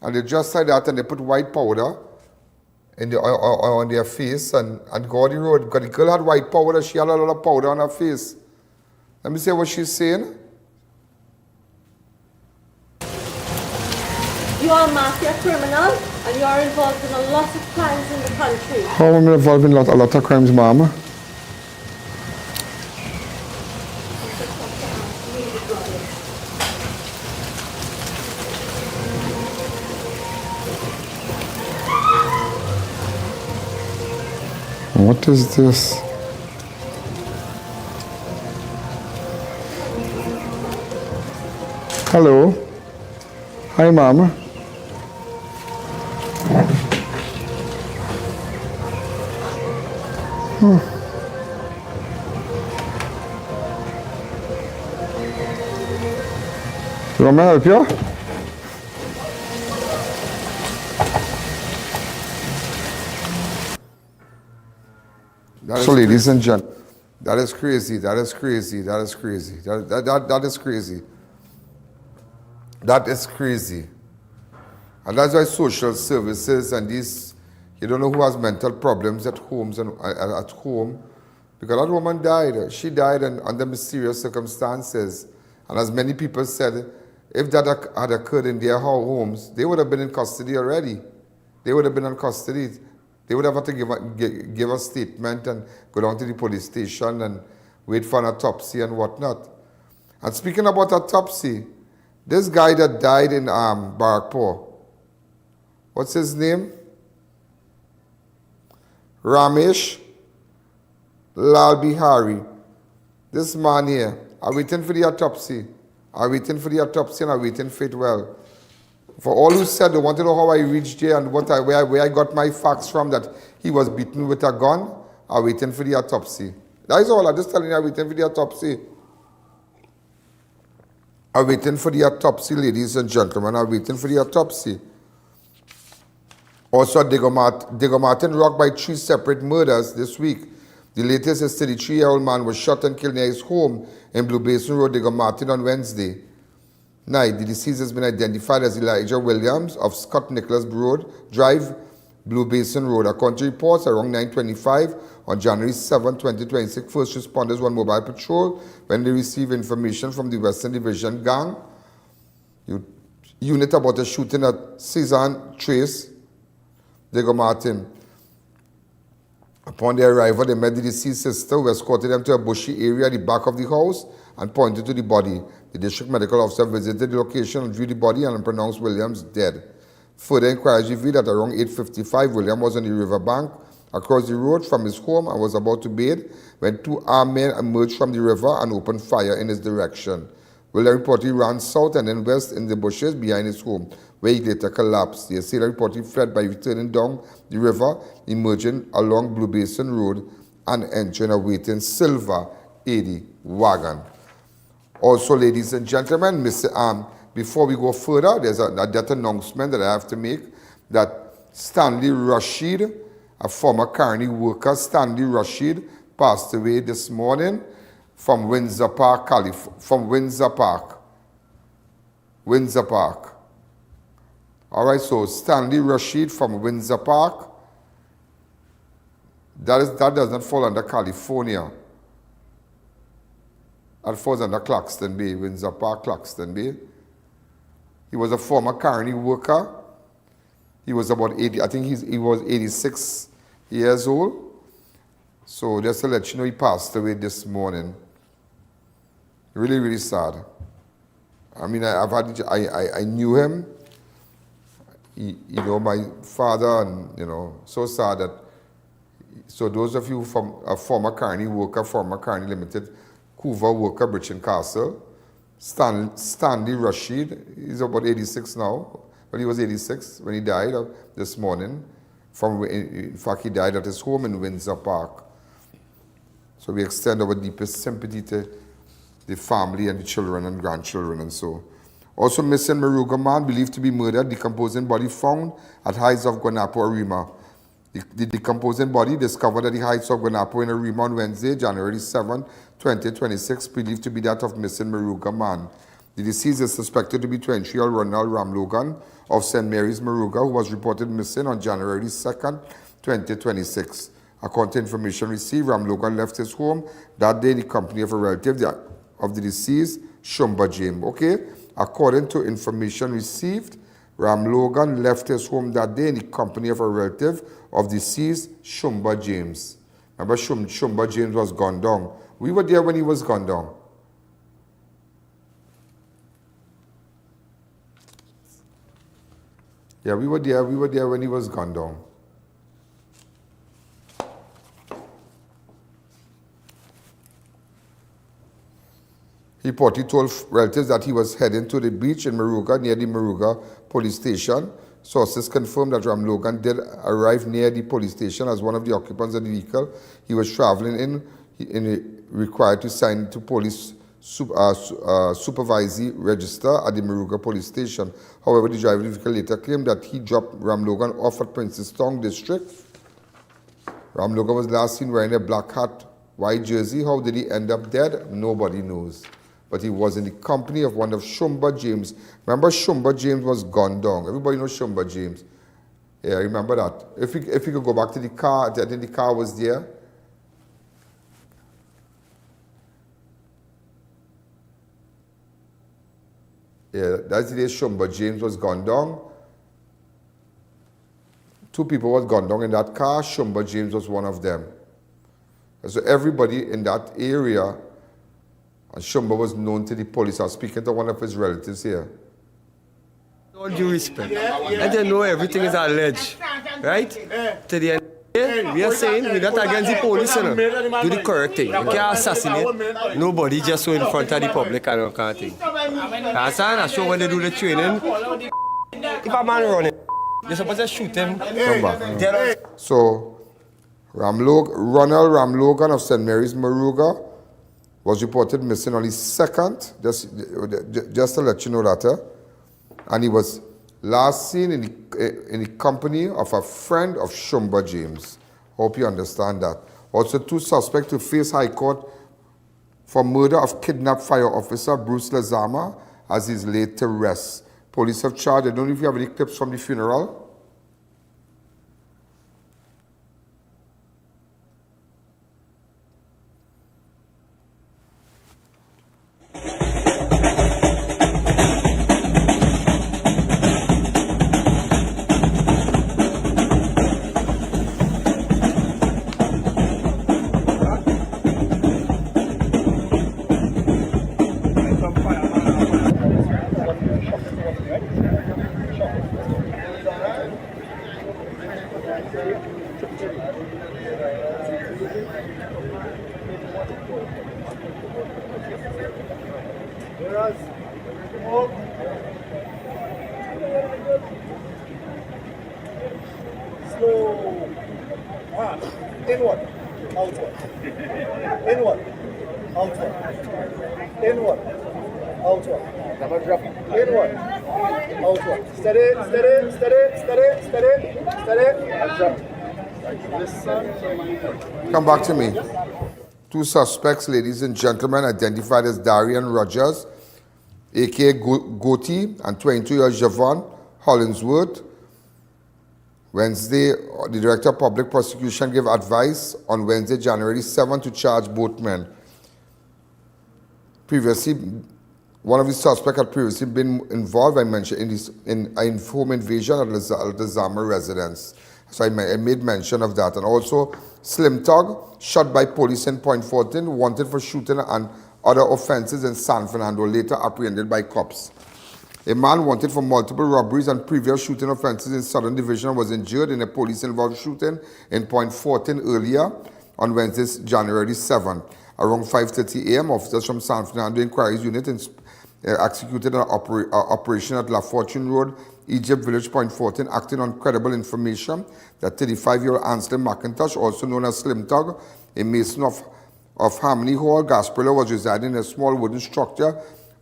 And they just like that and they put white powder on their face and go on the road. Because the girl had white powder, she had a lot of powder on her face. Let me see what she's saying. You are a mafia criminal and you are involved in a lot of crimes in the country. How am I involved in a lot of crimes, Mama? What is this? Hello. Hi, Mama. You want me to help you? So, ladies and gentlemen, that is crazy. That is crazy. That is crazy. That is crazy. That is crazy. And that's why social services and these, you don't know who has mental problems at home, because that woman died. She died under mysterious circumstances. And as many people said, if that had occurred in their homes, they would have been in custody already. They would have been in custody. They would have had to give a statement and go down to the police station and wait for an autopsy and whatnot. And speaking about autopsy, this guy that died in Barakpur, what's his name? Ramesh Lal Bihari. This man here, I'm waiting for the autopsy. I'm waiting for the autopsy and I'm waiting for it well. For all who said they want to know how I reached there and where I got my facts from that he was beaten with a gun, I'm waiting for the autopsy. That is all. I'm just telling you, I'm waiting for the autopsy. I'm waiting for the autopsy, ladies and gentlemen. I'm waiting for the autopsy. Also, Diego Martin rocked by 3 separate murders this week. The latest is 33-year-old man was shot and killed near his home in Blue Basin Road, Diego Martin, on Wednesday night. The deceased has been identified as Elijah Williams of Scott Nicholas Road Drive, Blue Basin Road. According to reports, around 9:25 on January 7, 2026, first responders were on mobile patrol when they received information from the Western Division Gang unit about a shooting at Cezanne Trace, Diego Martin. Upon their arrival, they met the deceased sister, who escorted them to a bushy area at the back of the house and pointed to the body. The district medical officer visited the location and viewed the body and pronounced Williams dead. Further inquiries revealed that around 8:55, William was on the riverbank across the road from his home and was about to bathe when 2 armed men emerged from the river and opened fire in his direction. William reportedly ran south and then west in the bushes behind his home, where he later collapsed. The assailant reportedly fled by returning down the river, emerging along Blue Basin Road and entering a waiting silver 80 wagon. Also, ladies and gentlemen, before we go further, there's a death announcement that I have to make, that Stanley Rashid, a former Carney worker, Stanley Rashid, passed away this morning from Windsor Park, California, from Windsor Park. Windsor Park. All right, so Stanley Rashid from Windsor Park. That does not fall under California. That falls under Claxton Bay, Windsor Park, Claxton Bay. He was a former Carney worker. He was about 80, I think he was 86 years old. So just to let you know, he passed away this morning. Really, really sad. I mean, I knew him. My father, and, so sad that, so those of you from a former Carney worker, former Carney Limited, Coover worker, Bridgeton Castle, Stanley Rashid, he's about 86 now, but he was 86 when he died this morning. In fact, he died at his home in Windsor Park. So we extend our deepest sympathy to the family and the children and grandchildren and so. Also missing Maruga man believed to be murdered, decomposing body found at heights of Guanapo, Arima. The decomposing body discovered at the heights of Guanapo in Arima on Wednesday, January 7, 2026, believed to be that of missing Maruga man. The deceased is suspected to be 20-year-old Ronald Ramlogan of St. Mary's, Maruga, who was reported missing on January 2, 2026. According to information received, Ramlogan left his home that day in the company of a relative of the deceased, Shumba James. Okay? According to information received, Ramlogan left his home that day in the company of a relative of deceased, Shumba James. Remember, Shumba James was gone down. We were there when he was gone down. Yeah, we were there when he was gone down. He reportedly told relatives that he was heading to the beach in Maruga, near the Maruga police station. Sources confirmed that Ramlogan did arrive near the police station as one of the occupants of the vehicle he was traveling in required to sign to police supervisory register at the Maruga police station. However, the driver of the vehicle later claimed that he dropped Ramlogan off at Princestown district. Ramlogan was last seen wearing a black hat, white jersey. How did he end up dead? Nobody knows. But he was in the company of one of Shumba James. Remember, Shumba James was gone down. Everybody knows Shumba James. Yeah, remember that. If we could go back to the car, I think the car was there. Yeah, that's the day Shumba James was gone down. 2 people was gone down in that car. Shumba James was one of them. And so everybody in that area, and Shumba was known to the police. I was speaking to one of his relatives here. All due respect. I don't know everything is alleged, right? To the end, we are saying we're not against the police, do the correct thing. You can't assassinate nobody just so in front of the public and all kind of thing. I'm sure when they do the training, if a man running, you're supposed to shoot him. So, Ronald Ramlogan of St. Mary's, Maruga, was reported missing on the 2nd, just to let you know that. And he was last seen in the company of a friend of Shumba James. Hope you understand that. Also, 2 suspects to face High Court for murder of kidnapped fire officer Bruce Lazama as he's laid to rest. Police have charged. I don't know if you have any clips from the funeral. Slow. Inward. Outward. Inward. Outward. Inward. Outward. Never drop. Inward. Outward. Steady, steady, steady, steady, steady, steady. Come back to me. Two suspects, ladies and gentlemen, identified as Darian Rogers, a.k.a. Gotti, and 22-year-old Javon Hollingsworth. Wednesday, the Director of Public Prosecution gave advice on Wednesday, January 7, to charge both men. Previously, one of the suspects had previously been involved, I mentioned, in a home invasion at the Zama residence. So I made mention of that. And also, Slim Tug, shot by police in Point Fortin, wanted for shooting and other offenses in San Fernando, later apprehended by cops. A man wanted for multiple robberies and previous shooting offenses in Southern Division was injured in a police-involved shooting in Point Fortin earlier on Wednesday, January 7. Around 5:30 a.m., officers from San Fernando Inquiries Unit executed an operation at La Fortune Road, Egypt Village, Point Fortin, acting on credible information that 35-year-old Anselm McIntosh, also known as Slim Tug, a mason of Harmony Hall, Gasparilla, was residing in a small wooden structure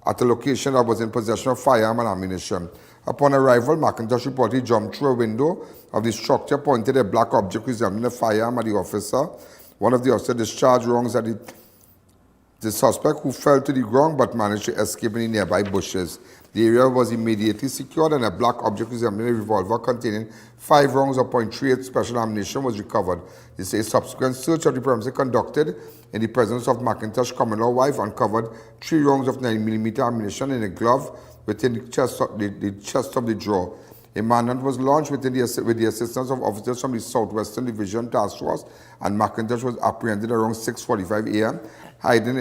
at a location that was in possession of firearm and ammunition. Upon arrival, McIntosh reportedly jumped through a window of the structure, pointed a black object resembling a firearm at the officer. One of the officers discharged rounds at the suspect, who fell to the ground but managed to escape in the nearby bushes. The area was immediately secured and a black object resembling a revolver containing 5 rounds of .38 special ammunition was recovered. A subsequent search of the premises conducted in the presence of McIntosh's common-law wife uncovered 3 rounds of 9mm ammunition in a glove within the chest of the drawer. A manhunt was launched with the assistance of officers from the Southwestern Division Task Force, and McIntosh was apprehended around 6:45 a.m., hiding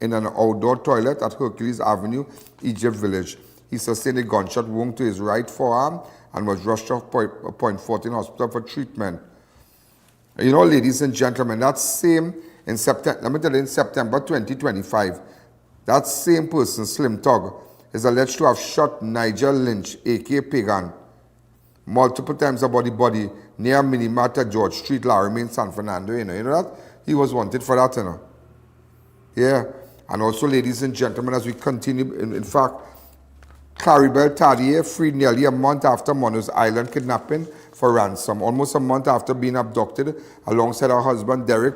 in an outdoor toilet at Hercules Avenue, Egypt Village. He sustained a gunshot wound to his right forearm and was rushed to Point Fortin Hospital for treatment. You know, ladies and gentlemen, that same, in September, let me tell you, in September 2025, that same person, Slim Tug, is alleged to have shot Nigel Lynch, a.k.a. Pagan, multiple times about the body near Minimata George Street, Laramie in San Fernando. You know that? He was wanted for that, you know. Yeah. And also, ladies and gentlemen, as we continue, in fact, Claribel Tardier, freed nearly a month after Monos Island kidnapping for ransom. Almost a month after being abducted alongside her husband Derek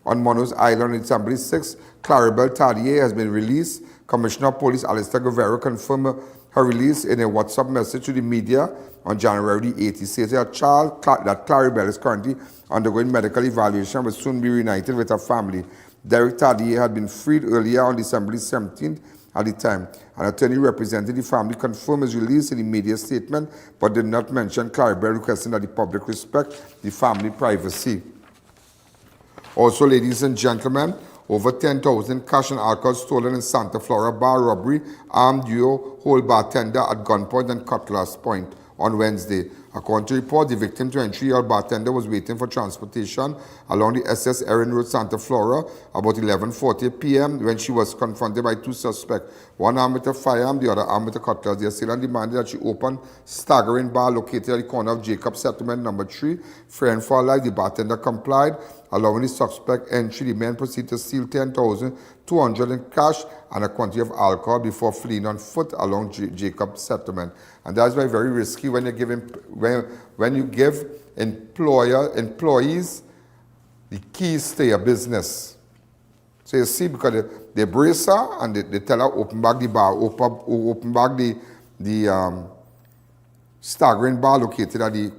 on Monos Island on December 6, Claribel Tardier has been released. Commissioner of Police Alistair Guevara confirmed her release in a WhatsApp message to the media on January 8. He says that Claribel is currently undergoing medical evaluation and will soon be reunited with her family. Derek Tardier had been freed earlier on December 17th at the time. An attorney representing the family confirmed his release in the media statement, but did not mention Claribel, requesting that the public respect the family privacy. Also, ladies and gentlemen, over 10,000 cash and alcohol stolen in Santa Flora bar robbery, armed duo hold bartender at gunpoint and cutlass point on Wednesday. According to report, the victim, 23-year-old bartender, was waiting for transportation along the SS Erin Road, Santa Flora, about 11:40 p.m. when she was confronted by 2 suspects, one armed with a firearm, the other armed with a cutlass. The assailant demanded that she open staggering bar located at the corner of Jacob Settlement No. 3. Friend for her life, the bartender complied, allowing the suspect entry. The men proceeded to steal $10,200 in cash and a quantity of alcohol before fleeing on foot along Jacob Settlement. And that's why very risky when you give when you give employees the keys to your business. So you see, because they brace her and they tell her open back the bar, open back the staggering bar located at the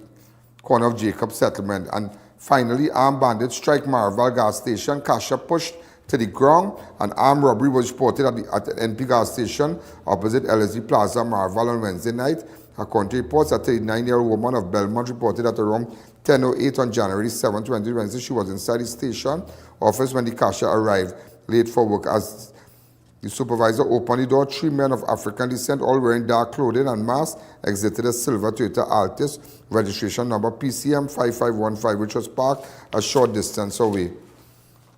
corner of Jacob Settlement. And finally, armed bandits strike Marval gas station, cashier pushed to the ground. An armed robbery was reported at the NP gas station opposite LSD Plaza, Marval on Wednesday night. According to reports, a 39-year-old woman of Belmont reported at around 10:08 on January 7, 2020, she was inside the station office when the cashier arrived late for work. As the supervisor opened the door, 3 men of African descent, all wearing dark clothing and masks, exited a silver Toyota Altis, registration number PCM 5515, which was parked a short distance away.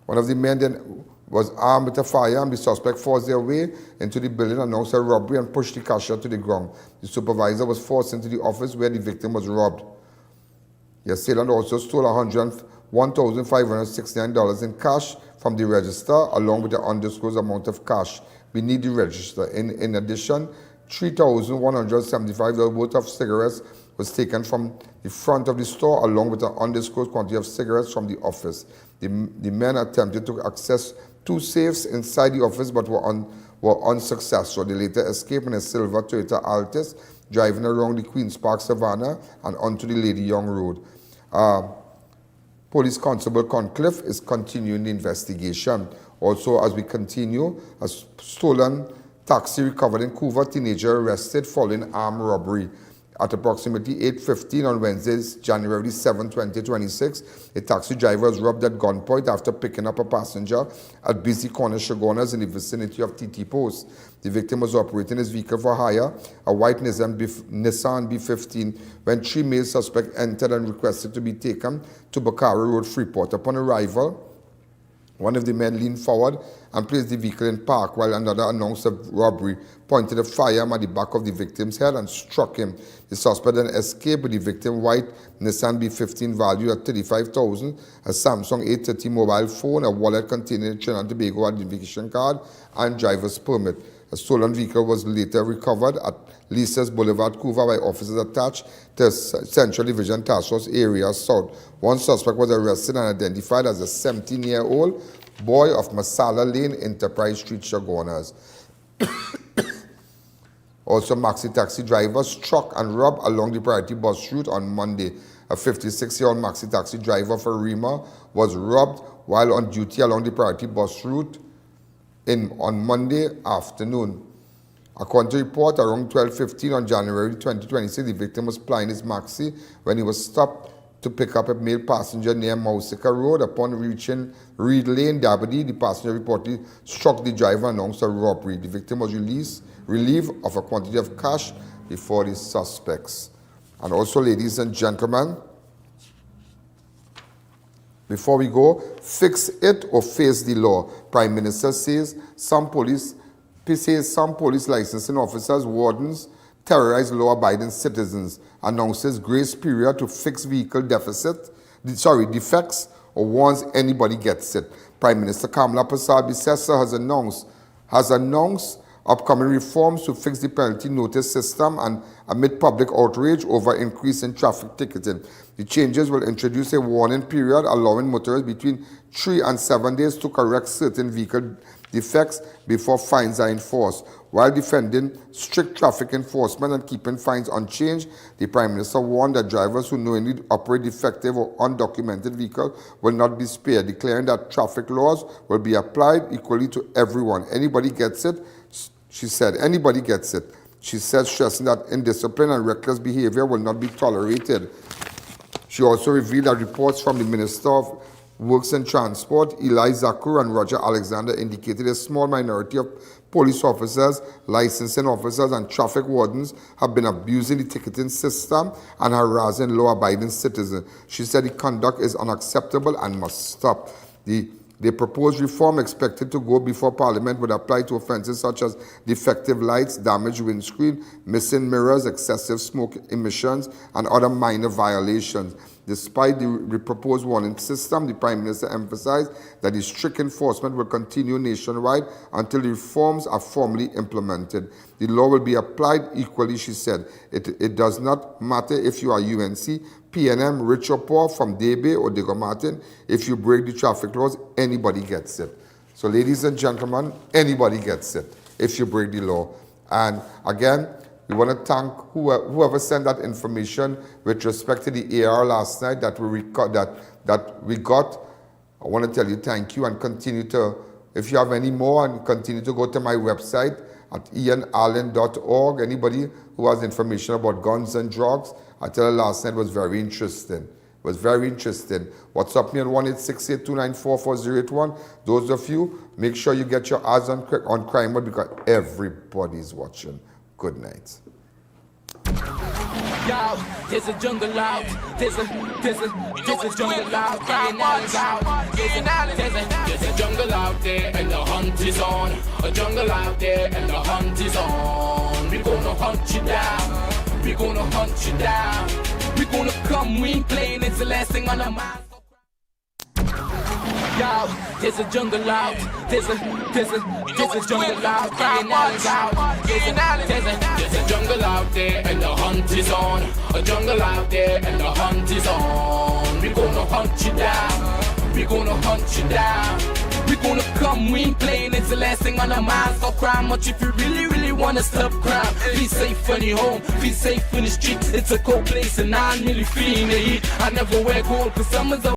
One of the men then was armed with a firearm. The suspect forced their way into the building, announced a robbery, and pushed the cashier to the ground. The supervisor was forced into the office where the victim was robbed. The assailant also stole $1,569 in cash from the register, along with the undisclosed amount of cash beneath the register. In addition, $3,175 worth of cigarettes was taken from the front of the store, along with an undisclosed quantity of cigarettes from the office. The men attempted to access 2 safes inside the office, but were unsuccessful. They later escaped in a silver Toyota Altis, driving around the Queen's Park Savannah and onto the Lady Young Road. Police Constable Concliffe is continuing the investigation. Also, as we continue, a stolen taxi recovered in Couva, teenager arrested following armed robbery. At approximately 8:15 on Wednesday, January 7, 2026, a taxi driver was robbed at gunpoint after picking up a passenger at Busy Corner, Chaguanas, in the vicinity of TT Post. The victim was operating his vehicle for hire, a white Nissan B15, when 3 male suspects entered and requested to be taken to Bakara Road, Freeport. Upon arrival, one of the men leaned forward and placed the vehicle in park, while another announced a robbery, pointed a firearm at the back of the victim's head and struck him. The suspect then escaped with the victim's white Nissan B15 valued at $35,000, a Samsung A30 mobile phone, a wallet containing a Trinidad and Tobago identification card, and driver's permit. A stolen vehicle was later recovered at Lisa's Boulevard, Couva, by officers attached to Central Division Task Force Area South. One suspect was arrested and identified as a 17-year-old boy of Masala Lane, Enterprise Street, Chaguanas. Also, maxi taxi driver struck and robbed along the priority bus route on Monday. A 56-year-old maxi taxi driver for Rima was robbed while on duty along the priority bus route on Monday afternoon. According to report, around 12:15 on January 2026, the victim was plying his maxi when he was stopped to pick up a male passenger near Mausika Road. Upon reaching Reed Lane, Dabadi, the passenger reportedly struck the driver and announced a robbery. The victim was relieved of a quantity of cash before the suspects. And also, ladies and gentlemen, before we go, fix it or face the law. Prime Minister says some police licensing officers, wardens, terrorize law-abiding citizens. Announces grace period to fix vehicle defects, or warns anybody gets it. Prime Minister Kamala Prasad Bissessa has announced upcoming reforms to fix the penalty notice system and amid public outrage over increase in traffic ticketing. The changes will introduce a warning period allowing motorists between 3 and 7 days to correct certain vehicle defects before fines are enforced. While defending strict traffic enforcement and keeping fines unchanged, the Prime Minister warned that drivers who knowingly operate defective or undocumented vehicles will not be spared, declaring that traffic laws will be applied equally to everyone. Anybody gets it, she said. Anybody gets it. She said, stressing that indiscipline and reckless behavior will not be tolerated. She also revealed that reports from the Minister of Works and Transport, Eli Zakur, and Roger Alexander indicated a small minority of police officers, licensing officers, and traffic wardens have been abusing the ticketing system and harassing law-abiding citizens. She said the conduct is unacceptable and must stop. The proposed reform, expected to go before Parliament, would apply to offences such as defective lights, damaged windscreen, missing mirrors, excessive smoke emissions, and other minor violations. Despite the proposed warning system, the Prime Minister emphasized that the strict enforcement will continue nationwide until the reforms are formally implemented. The law will be applied equally, she said. It does not matter if you are UNC, PNM, rich or poor, from Debe or Diego Martin. If you break the traffic laws, anybody gets it. So, ladies and gentlemen, anybody gets it if you break the law. And again, we want to thank whoever sent that information with respect to the AR last night that we got. I want to tell you thank you, and continue to, if you have any more, and continue to go to my website at ianalleyne.org. Anybody who has information about guns and drugs, I tell you last night was very interesting. It was very interesting. WhatsApp me on 1-868-294-4081. Those of you, make sure you get your eyes on Crime Mode, because everybody's watching. Good night. Yo, there's a jungle out. There's a jungle out. There's a jungle out there and the hunt is on. A jungle out there and the hunt is on. We're gonna hunt you down. We're gonna hunt you down. We're gonna come, we ain't playing, it's the last thing on our mind. Yo, there's a jungle out. There's a jungle out. There's a jungle out there and the hunt is on. A jungle out there and the hunt is on. We're gonna hunt you down. We're gonna hunt you down. We're gonna come, we ain't playing, it's the last thing on our minds. Stop crime much if you really wanna stop crime. Be safe when you're home, be safe in the street. It's a cold place and I'm really feeling the heat. I never wear gold cause summer's